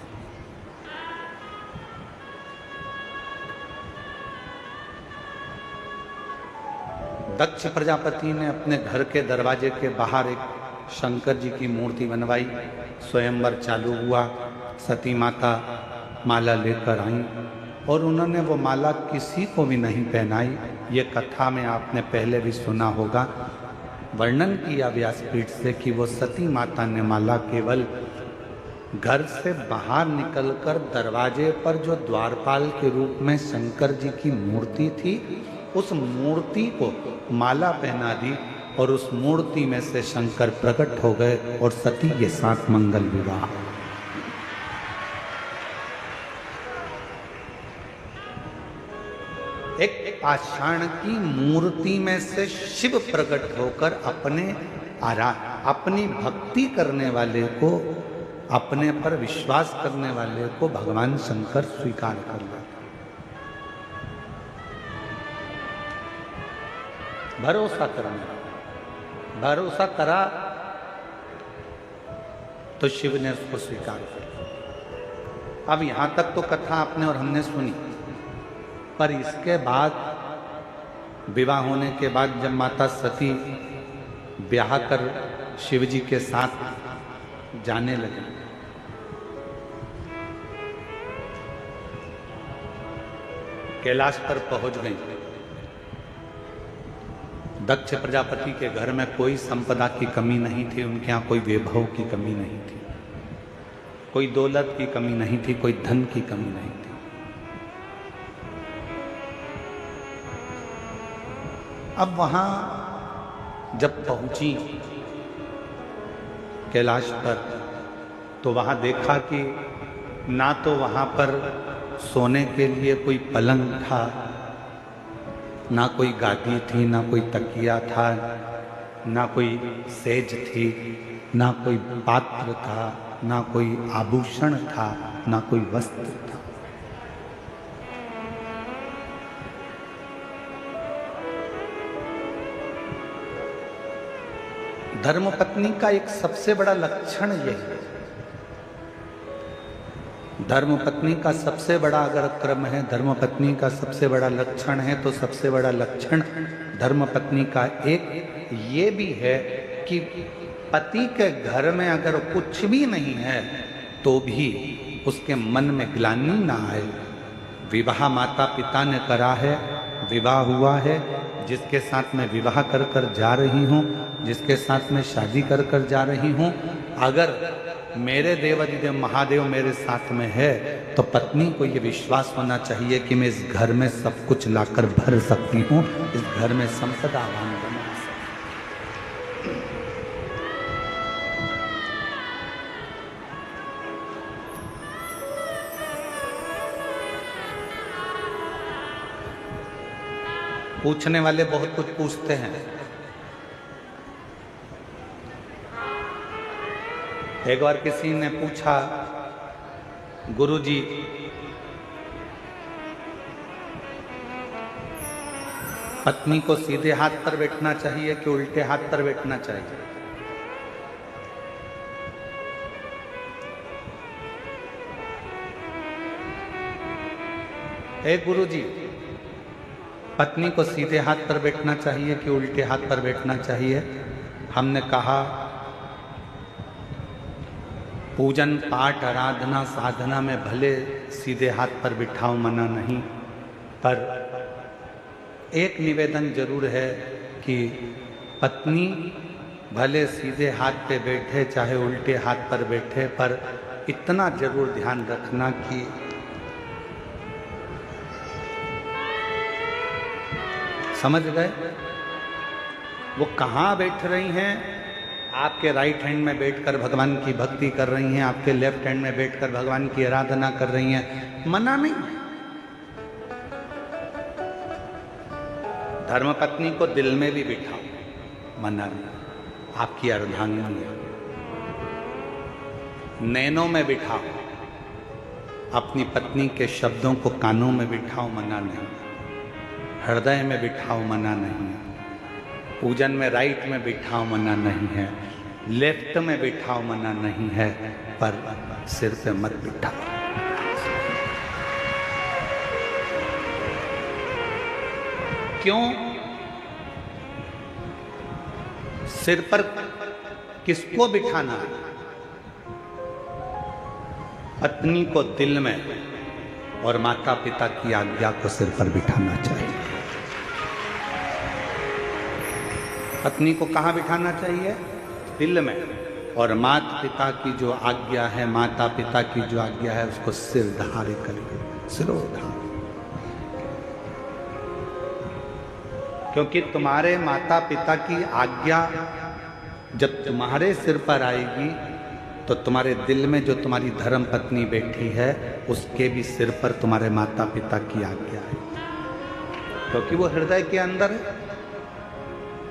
दक्ष प्रजापति ने अपने घर के दरवाजे के बाहर एक शंकर जी की मूर्ति बनवाई। स्वयंवर चालू हुआ, सती माता माला लेकर आई और उन्होंने वो माला किसी को भी नहीं पहनाई। ये कथा में आपने पहले भी सुना होगा, वर्णन किया व्यासपीठ से कि वो सती माता ने माला केवल घर से बाहर निकलकर दरवाजे पर जो द्वारपाल के रूप में शंकर जी की मूर्ति थी, उस मूर्ति को माला पहना दी और उस मूर्ति में से शंकर प्रकट हो गए और सती के साथ मंगल विवाह। एक पाषाण की मूर्ति में से शिव प्रकट होकर अपनी भक्ति करने वाले को, अपने पर विश्वास करने वाले को भगवान शंकर स्वीकार कर लेते। भरोसा करना, भरोसा करा तो शिव ने उसको स्वीकार कर लिया। अब यहां तक तो कथा आपने और हमने सुनी, पर इसके बाद विवाह होने के बाद जब माता सती ब्याह कर शिव जी के साथ जाने लगे, कैलाश पर पहुंच गई। दक्ष प्रजापति के घर में कोई संपदा की कमी नहीं थी, उनके यहाँ कोई वैभव की कमी नहीं थी, कोई दौलत की कमी नहीं थी, कोई धन की कमी नहीं थी। अब वहां जब पहुंची कैलाश पर, तो वहां देखा कि ना तो वहां पर सोने के लिए कोई पलंग था, ना कोई गादी थी, ना कोई तकिया था, ना कोई सेज थी, ना कोई पात्र था, ना कोई आभूषण था, ना कोई वस्त्र था। धर्मपत्नी का एक सबसे बड़ा लक्षण यही है। धर्मपत्नी का सबसे बड़ा अगर क्रम है, धर्मपत्नी का सबसे बड़ा लक्षण है, तो सबसे बड़ा लक्षण धर्मपत्नी का एक ये भी है कि पति के घर में अगर कुछ भी नहीं है तो भी उसके मन में ग्लानि ना आए। विवाह माता पिता ने करा है, विवाह हुआ है, जिसके साथ मैं विवाह कर कर जा रही हूँ, जिसके साथ मैं शादी कर कर जा रही हूँ, अगर मेरे देवाधिदेव महादेव मेरे साथ में है तो पत्नी को ये विश्वास होना चाहिए कि मैं इस घर में सब कुछ लाकर भर सकती हूँ, इस घर में संपदावान बना सकती हूँ। पूछने वाले बहुत कुछ पूछते हैं। एक बार किसी ने पूछा, गुरुजी पत्नी को सीधे हाथ पर बैठना चाहिए कि उल्टे हाथ पर बैठना चाहिए? हे गुरुजी, पत्नी को सीधे हाथ पर बैठना चाहिए कि उल्टे हाथ पर बैठना चाहिए? हमने कहा, पूजन पाठ आराधना साधना में भले सीधे हाथ पर बिठाओ, मना नहीं, पर एक निवेदन जरूर है कि पत्नी भले सीधे हाथ पे बैठे चाहे उल्टे हाथ पर बैठे, पर इतना जरूर ध्यान रखना कि समझ गए वो कहाँ बैठ रही हैं। आपके राइट हैंड में बैठकर भगवान की भक्ति कर रही हैं, आपके लेफ्ट हैंड में बैठकर भगवान की आराधना कर रही हैं, मना नहीं। धर्मपत्नी को दिल में भी बिठाओ, मना नहीं। आपकी अर्धांगिनी है, नैनों में बिठाओ, अपनी पत्नी के शब्दों को कानों में बिठाओ, मना नहीं। हृदय में बिठाओ, मना नहीं। पूजन में राइट में बिठाओ, मना नहीं है। लेफ्ट में बिठाओ, मना नहीं है, पर सिर पे मत बिठाओ। क्यों? सिर पर किसको बिठाना है? पत्नी को दिल में और माता पिता की आज्ञा को सिर पर बिठाना चाहिए। पत्नी को कहाँ बिठाना चाहिए? दिल में। और माता पिता की जो आज्ञा है, माता पिता की जो आज्ञा है, उसको सिरधारी करिए, सिरोधार। क्योंकि तुम्हारे माता पिता की आज्ञा जब तुम्हारे सिर पर आएगी तो तुम्हारे दिल में जो तुम्हारी धर्म पत्नी बैठी है उसके भी सिर पर तुम्हारे माता पिता की आज्ञा है, क्योंकि वो हृदय के अंदर है,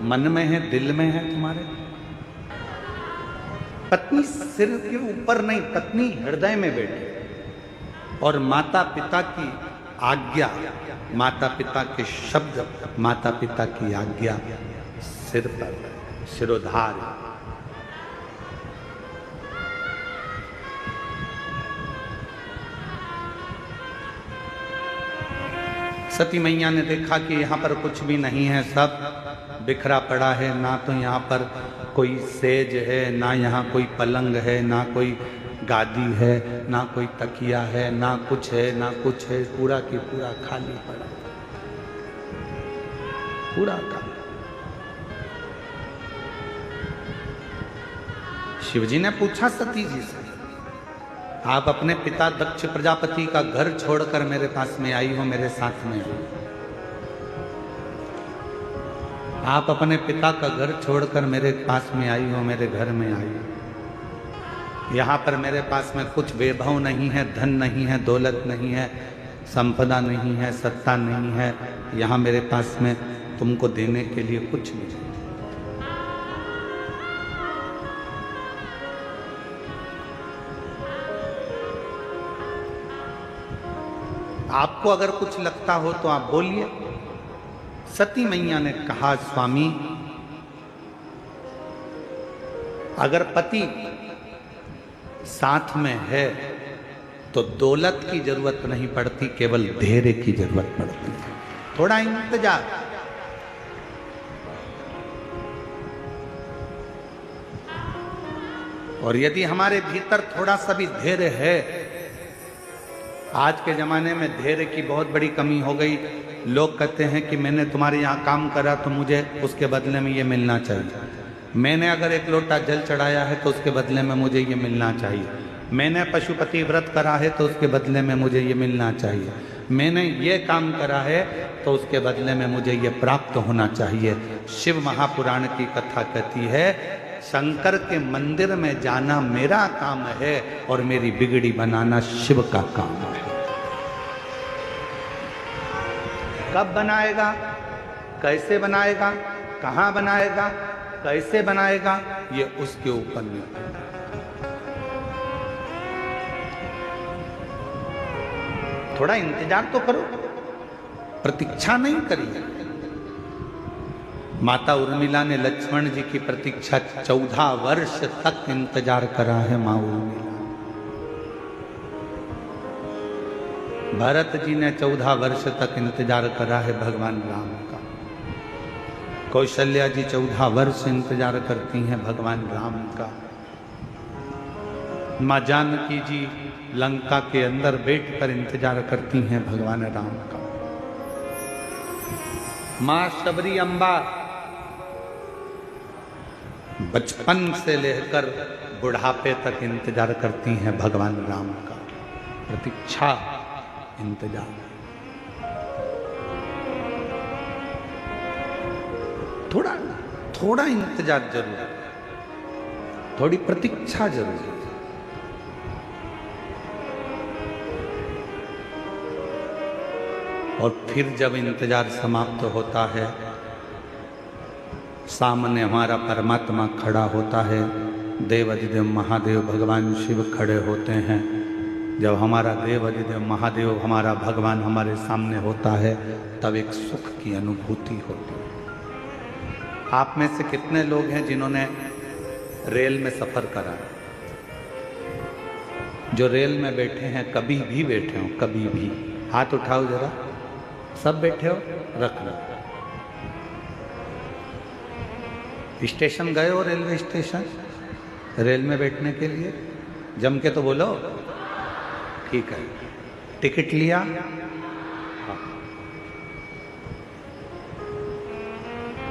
मन में है, दिल में है तुम्हारे। पत्नी सिर के ऊपर नहीं, पत्नी हृदय में बैठी। और माता पिता की आज्ञा, माता पिता के शब्द, माता पिता की आज्ञा सिर पर, सिरोधार। सती मैया ने देखा कि यहाँ पर कुछ भी नहीं है, सब बिखरा पड़ा है। ना तो यहाँ पर कोई सेज है, ना यहाँ कोई पलंग है, ना कोई गादी है, ना कोई तकिया है, ना कुछ है, ना कुछ है। पूरा की पूरा खाली पड़ा, पूरा खाली। शिवजी ने पूछा सती जी से, आप अपने पिता दक्ष प्रजापति का घर छोड़कर मेरे पास में आई हो, मेरे साथ में आई। आप अपने पिता का घर छोड़कर मेरे पास में आई हो, मेरे घर में आई हो। यहाँ पर मेरे पास में कुछ वैभव नहीं है, धन नहीं है, दौलत नहीं है, संपदा नहीं है, सत्ता नहीं है। यहाँ मेरे पास में तुमको देने के लिए कुछ नहीं है। आपको अगर कुछ लगता हो तो आप बोलिए। सती मैया ने कहा, स्वामी, अगर पति साथ में है तो दौलत की जरूरत नहीं पड़ती, केवल धैर्य की जरूरत पड़ती है। थोड़ा इंतजार। और यदि हमारे भीतर थोड़ा सा भी धैर्य है, आज के ज़माने में धैर्य की बहुत बड़ी कमी हो गई। लोग कहते हैं कि मैंने तुम्हारे यहाँ काम करा तो मुझे उसके बदले में ये मिलना चाहिए। मैंने अगर एक लोटा जल चढ़ाया है तो उसके बदले में मुझे ये मिलना चाहिए। मैंने पशुपति व्रत करा है तो उसके बदले में मुझे ये मिलना चाहिए। मैंने ये काम करा है तो उसके बदले में मुझे ये प्राप्त होना चाहिए। शिव महापुराण की कथा कहती है, शंकर के मंदिर में जाना मेरा काम है और मेरी बिगड़ी बनाना शिव का काम है। कब बनाएगा, कैसे बनाएगा, कहाँ बनाएगा, कैसे बनाएगा, ये उसके ऊपर निर्भर है। थोड़ा इंतजार तो करो, प्रतीक्षा नहीं करिए। माता उर्मिला ने लक्ष्मण जी की प्रतीक्षा 14 वर्ष तक इंतजार करा है। माँ उर्मिला, भरत जी ने 14 वर्ष तक इंतजार करा है भगवान राम का। कौशल्या जी 14 वर्ष इंतजार करती हैं भगवान राम का। माँ जानकी जी लंका के अंदर बैठकर इंतजार करती हैं भगवान राम का। माँ शबरी अम्बा बचपन से लेकर बुढ़ापे तक इंतजार करती हैं भगवान राम का। प्रतीक्षा, इंतजार। थोड़ा थोड़ा इंतजार जरूर है, थोड़ी प्रतीक्षा जरूर है। और फिर जब इंतजार समाप्त होता है, सामने हमारा परमात्मा खड़ा होता है। देवाधिदेव महादेव भगवान शिव खड़े होते हैं। जब हमारा देव अधिदेव महादेव हमारा भगवान हमारे सामने होता है तब एक सुख की अनुभूति होती है। आप में से कितने लोग हैं जिन्होंने रेल में सफर करा? जो रेल में बैठे हैं, कभी भी बैठे हो, कभी भी हाथ उठाओ जरा। सब बैठे हो? रख लो। स्टेशन गए हो? रेलवे स्टेशन रेल में बैठने के लिए जम के तो बोलो। ठीक है, टिकट लिया? हाँ।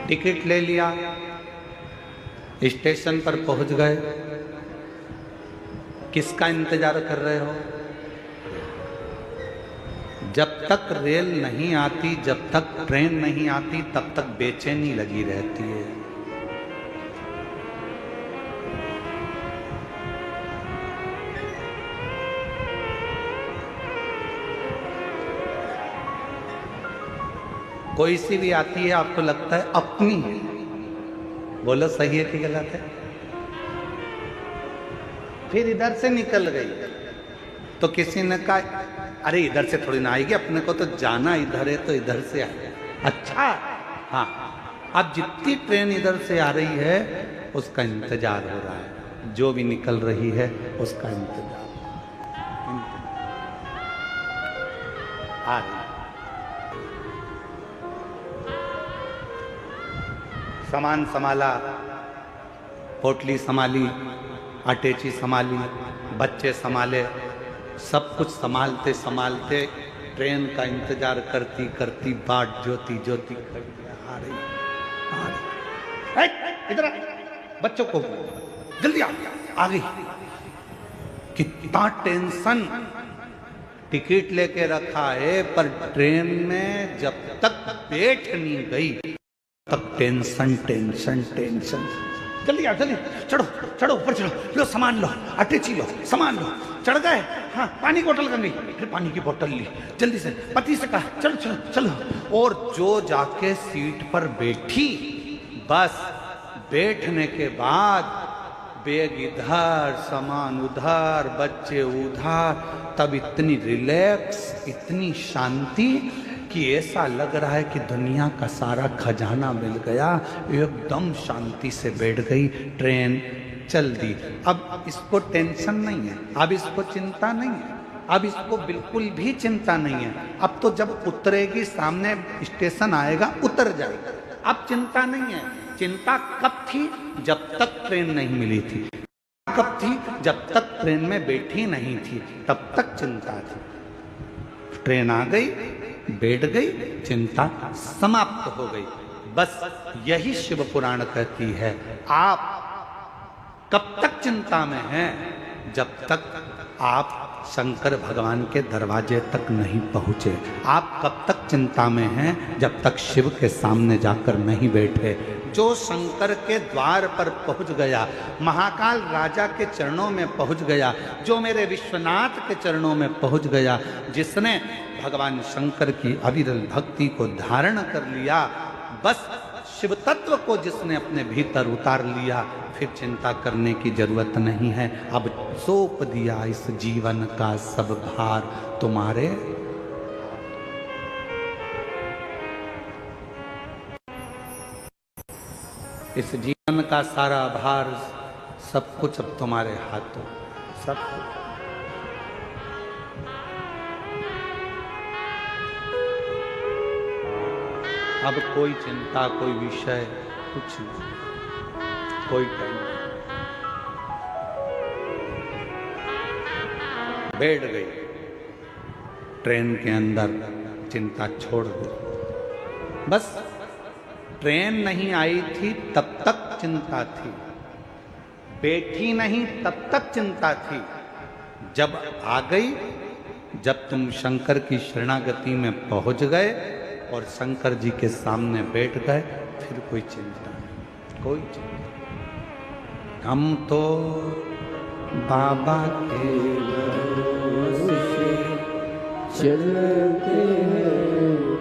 टिकट ले लिया, स्टेशन पर पहुंच गए, किसका इंतजार कर रहे हो? जब तक रेल नहीं आती, जब तक ट्रेन नहीं आती, तब तक बेचैनी लगी रहती है। कोई सी भी आती है आपको लगता है अपनी है। बोलो सही है कि गलत है? फिर इधर से निकल गई तो किसी ने कहा अरे इधर से थोड़ी ना आएगी, अपने को तो जाना इधर है तो इधर से आएगी। अच्छा, हाँ, अब जितनी ट्रेन इधर से आ रही है उसका इंतजार हो रहा है, जो भी निकल रही है उसका इंतजार आ रही। सामान संभाला, पोटली संभाली, अटैची संभाली, बच्चे संभाले, सब कुछ संभालते संभालते ट्रेन का इंतजार करती करती बाट जोती जोती आ रही आ रही। इधर बच्चों को जल्दी आ गई। कितना टेंशन, टिकट लेके रखा है पर ट्रेन में जब तक बैठ नहीं गई तब टेंशन टेंशन टेंशन। जल्दी आओ, जल्दी चढ़ो चढ़ो, ऊपर चढ़ो, लो सामान लो, अटैची लो, सामान लो। चढ़ गए? हाँ, पानी की बोतल कर ली, फिर पानी की बोतल ली, जल्दी से पति से कहा चलो चलो चलो। और जो जाके सीट पर बैठी, बस बैठने के बाद बैग इधर, सामान उधर, बच्चे उधर, तब इतनी रिलैक्स, इतनी शांति कि ऐसा लग रहा है कि दुनिया का सारा खजाना मिल गया। एकदम शांति से बैठ गई, ट्रेन चल दी। अब इसको टेंशन नहीं है, अब इसको चिंता नहीं है, अब इसको बिल्कुल भी चिंता नहीं है। अब तो जब उतरेगी, सामने स्टेशन आएगा, उतर जाएगा, अब चिंता नहीं है। चिंता कब थी? जब तक ट्रेन नहीं मिली थी। कब थी? जब तक ट्रेन में बैठी नहीं थी, तब तक चिंता थी। ट्रेन आ गई, बैठ गई, चिंता समाप्त हो गई। बस यही शिव पुराण कहती है। आप कब तक चिंता में हैं? जब तक आप शंकर भगवान के दरवाजे तक नहीं पहुंचे। आप कब तक चिंता में हैं? जब तक शिव के सामने जाकर नहीं बैठे। जो शंकर के द्वार पर पहुंच गया, महाकाल राजा के चरणों में पहुंच गया, जो मेरे विश्वनाथ के चरणों में पहुंच गया, जिसने भगवान शंकर की अविरल भक्ति को धारण कर लिया, बस शिव तत्व को जिसने अपने भीतर उतार लिया, फिर चिंता करने की जरूरत नहीं है। अब सौंप दिया इस जीवन का सब भार तुम्हारे। इस जीवन का सारा भार, सब कुछ अब तुम्हारे हाथों, सब कुछ। अब कोई चिंता, कोई विषय, कुछ नहीं, कोई टेंशन। बैठ गई ट्रेन के अंदर, चिंता छोड़ दो। बस ट्रेन नहीं आई थी तब तक चिंता थी, बैठी नहीं तब तक चिंता थी। जब आ गई, जब तुम शंकर की शरणागति में पहुंच गए और शंकर जी के सामने बैठ गए, फिर कोई चिंता नहीं, कोई चिंता। हम तो बाबा के भरोसे चलते हैं,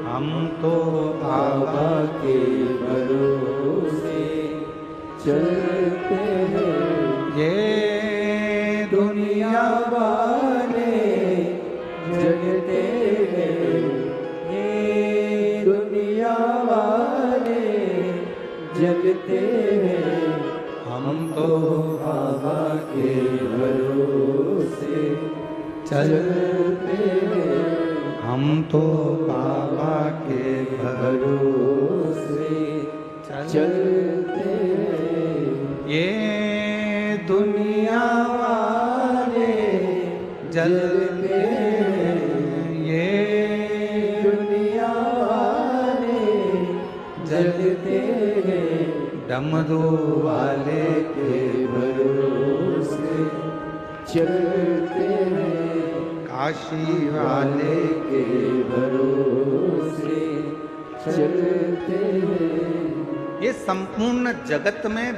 हम तो बाबा के भरोसे चलते हैं। ये दुनिया वाले चलते हैं हम तो बाबा के भरोसे चलते हैं हम तो बाबा के भरोसे चलते हैं ये दुनिया वाले जलते ये दुनिया वाले जलते हैं डमरू वाले के भरोसे चलते हैं काशी वाले के भरोसे चलते हैं। ये संपूर्ण जगत में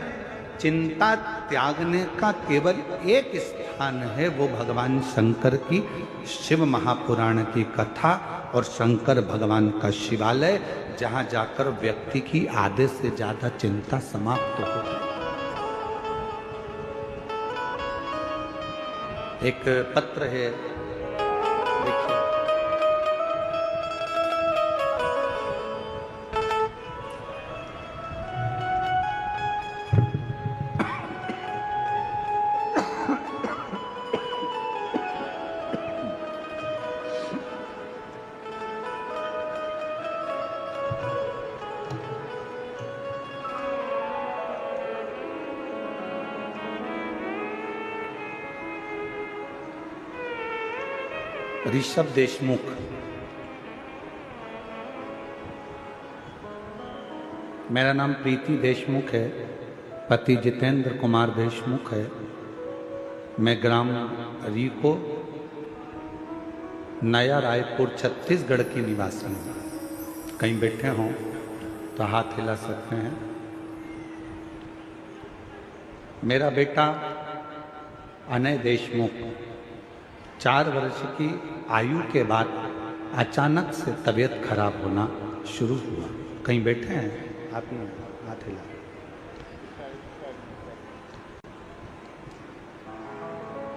चिंता त्यागने का केवल एक स्थान है, वो भगवान शंकर की शिव महापुराण की कथा और शंकर भगवान का शिवालय, जहां जाकर व्यक्ति की आधे से ज्यादा चिंता समाप्त हो जाए। एक पत्र है, देखिए, ऋषभ देशमुख, मेरा नाम प्रीति देशमुख है, पति जितेंद्र कुमार देशमुख है। मैं ग्राम रीको, नया रायपुर, छत्तीसगढ़ की निवासी हूँ। कहीं बैठे हों तो हाथ हिला सकते हैं। मेरा बेटा अनय देशमुख 4 वर्ष की आयु के बाद अचानक से तबीयत खराब होना शुरू हुआ। कहीं बैठे हैं आप ही, हाथ हिला।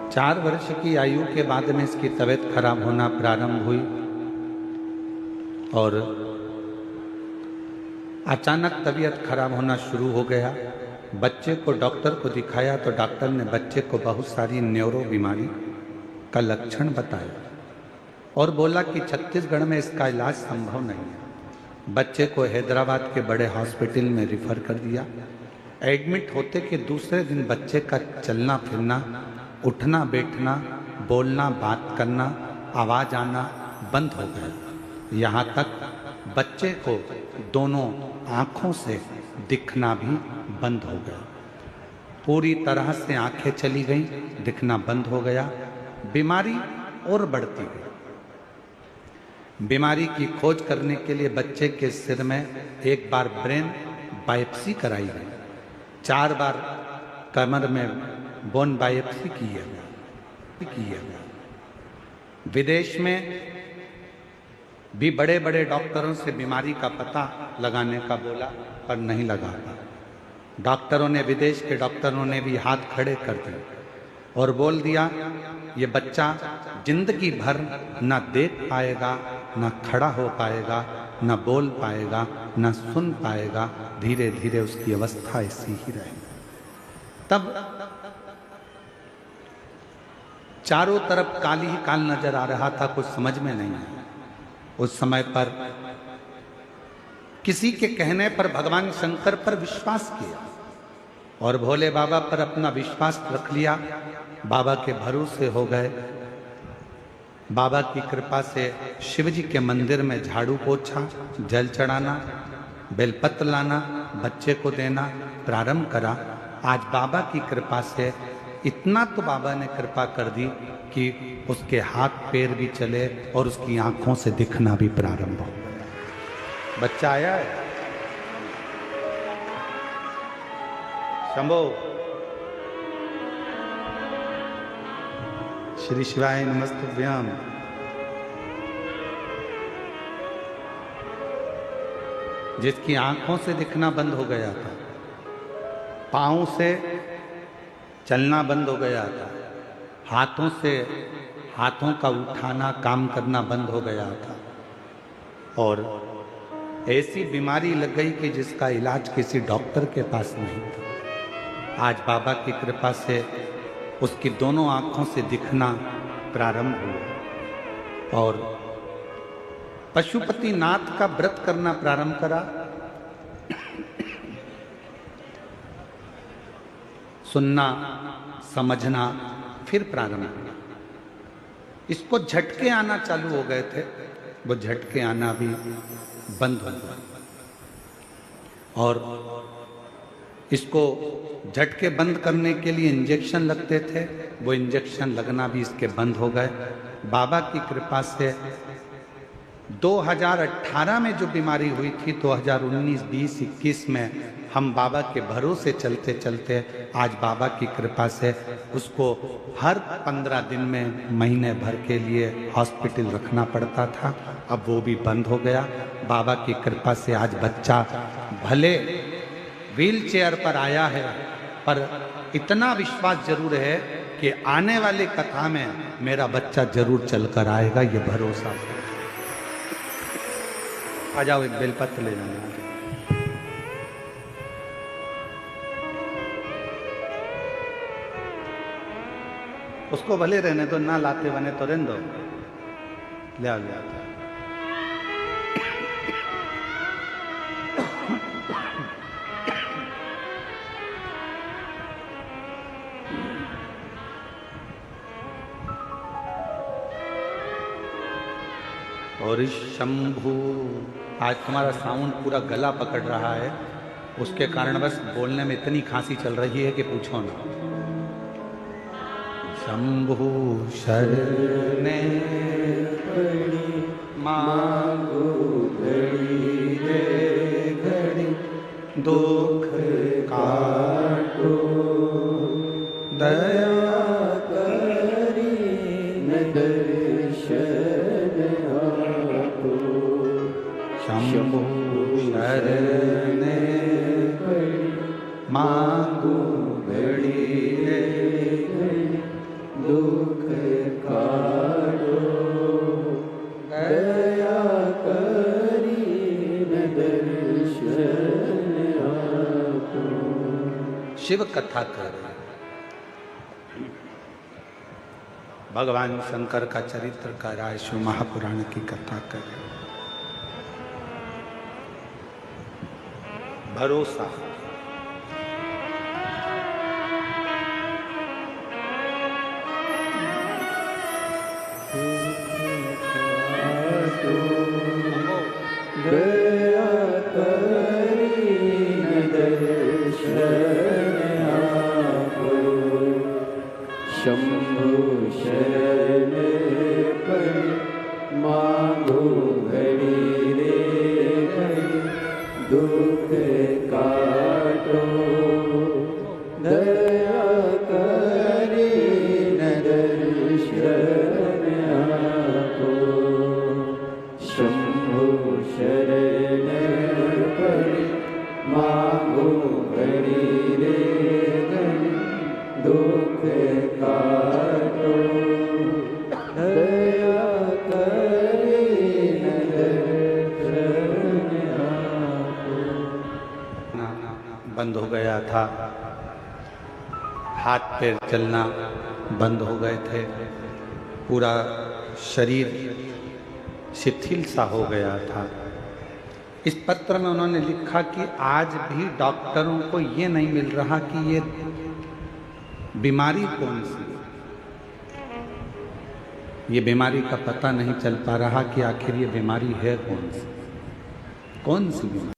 चार वर्ष की आयु के बाद में इसकी तबीयत खराब होना प्रारंभ हुई और अचानक तबीयत खराब होना शुरू हो गया। बच्चे को डॉक्टर को दिखाया तो डॉक्टर ने बच्चे को बहुत सारी न्यूरो बीमारी का लक्षण बताया और बोला कि छत्तीसगढ़ में इसका इलाज संभव नहीं है। बच्चे को हैदराबाद के बड़े हॉस्पिटल में रिफर कर दिया। एडमिट होते कि दूसरे दिन बच्चे का चलना फिरना, उठना बैठना, बोलना बात करना, आवाज आना बंद हो गया। यहाँ तक बच्चे को दोनों आँखों से दिखना भी बंद हो गया। पूरी तरह से आंखें चली गई, दिखना बंद हो गया। बीमारी और बढ़ती गई। बीमारी की खोज करने के लिए बच्चे के सिर में एक बार ब्रेन बायोप्सी कराई गई, 4 बार कमर में बोन बायोप्सी किया गया। विदेश में भी बड़े बड़े डॉक्टरों से बीमारी का पता लगाने का बोला पर नहीं लगा पाया। डॉक्टरों ने, विदेश के डॉक्टरों ने भी हाथ खड़े कर दिए और बोल दिया ये बच्चा जिंदगी भर न देख पाएगा, न खड़ा हो पाएगा, न बोल पाएगा, न सुन पाएगा। धीरे धीरे उसकी अवस्था ऐसी ही रहेगी। तब चारों तरफ काली ही काल नजर आ रहा था, कुछ समझ में नहीं आया। उस समय पर किसी के कहने पर भगवान शंकर पर विश्वास किया और भोले बाबा पर अपना विश्वास रख लिया। बाबा के भरोसे हो गए। बाबा की कृपा से शिव जी के मंदिर में झाड़ू पोछा, जल चढ़ाना, बेलपत्र लाना, बच्चे को देना प्रारंभ करा। आज बाबा की कृपा से इतना तो बाबा ने कृपा कर दी कि उसके हाथ पैर भी चले और उसकी आंखों से दिखना भी प्रारंभ हो गया। बच्चा आया है। शंभो श्री शिवाय नमस्तुभ्यम। जिसकी आंखों से दिखना बंद हो गया था, पांव से चलना बंद हो गया था, हाथों से हाथों का उठाना काम करना बंद हो गया था और ऐसी बीमारी लग गई कि जिसका इलाज किसी डॉक्टर के पास नहीं था। आज बाबा की कृपा से उसकी दोनों आंखों से दिखना प्रारंभ हुआ और पशुपति नाथ का व्रत करना प्रारंभ करा। सुनना समझना फिर प्रारंभ हुआ। इसको झटके आना चालू हो गए थे, वो झटके आना भी बंद हो गया और इसको झटके बंद करने के लिए इंजेक्शन लगते थे, वो इंजेक्शन लगना भी इसके बंद हो गए। बाबा की कृपा से 2018 में जो बीमारी हुई थी, 2019, 20, 21 में हम बाबा के भरोसे चलते चलते आज बाबा की कृपा से उसको हर 15 दिन में महीने भर के लिए हॉस्पिटल रखना पड़ता था। अब वो भी बंद हो गया। बाबा की कृपा से आज बच्चा भले व्हील चेयर पर आया है, पर इतना विश्वास जरूर है कि आने वाली कथा में मेरा बच्चा जरूर चलकर आएगा, ये भरोसा है। आ जाओ, एक बेलपत्र ले जाना। उसको भले रहने दो, ना लाते बने तो रहने दो। ले आओ, ले आओ। और इस शंभु, आज तुम्हारा साउंड पूरा गला पकड़ रहा है, उसके कारण बस बोलने में इतनी खांसी चल रही है कि पूछो ना। शंभु शरणे पड़ी मांगो घड़ी रे घड़ी, दुख काटो दया करी न दर्शन आपो। शंभु शरणे पड़ी मांगो घड़ी रे दुख काटो दया करी न दर्शन आपो। शिव कथा कर रहे हैं। भगवान शंकर का चरित्र कर रहा है, शिव महापुराण की कथा कर रहे हैं। भरोसा, दया करी न दर्शन आपो। शंभु शरण पड़ी मांगो घड़ी रे घड़ी, दुख काटो दया करी न दर्शन आपो। शंभु शरण पड़ी मांगो घड़ी रे घड़ी, दुख काटो दया करी न दर्शन आपो। बंद हो गया था, हाथ पैर चलना बंद हो गए थे, पूरा शरीर शिथिल सा हो गया था। इस पत्र में उन्होंने लिखा कि आज भी डॉक्टरों को ये नहीं मिल रहा कि ये बीमारी कौन सी, ये बीमारी का पता नहीं चल पा रहा कि आखिर ये बीमारी है कौन सी बीमारी।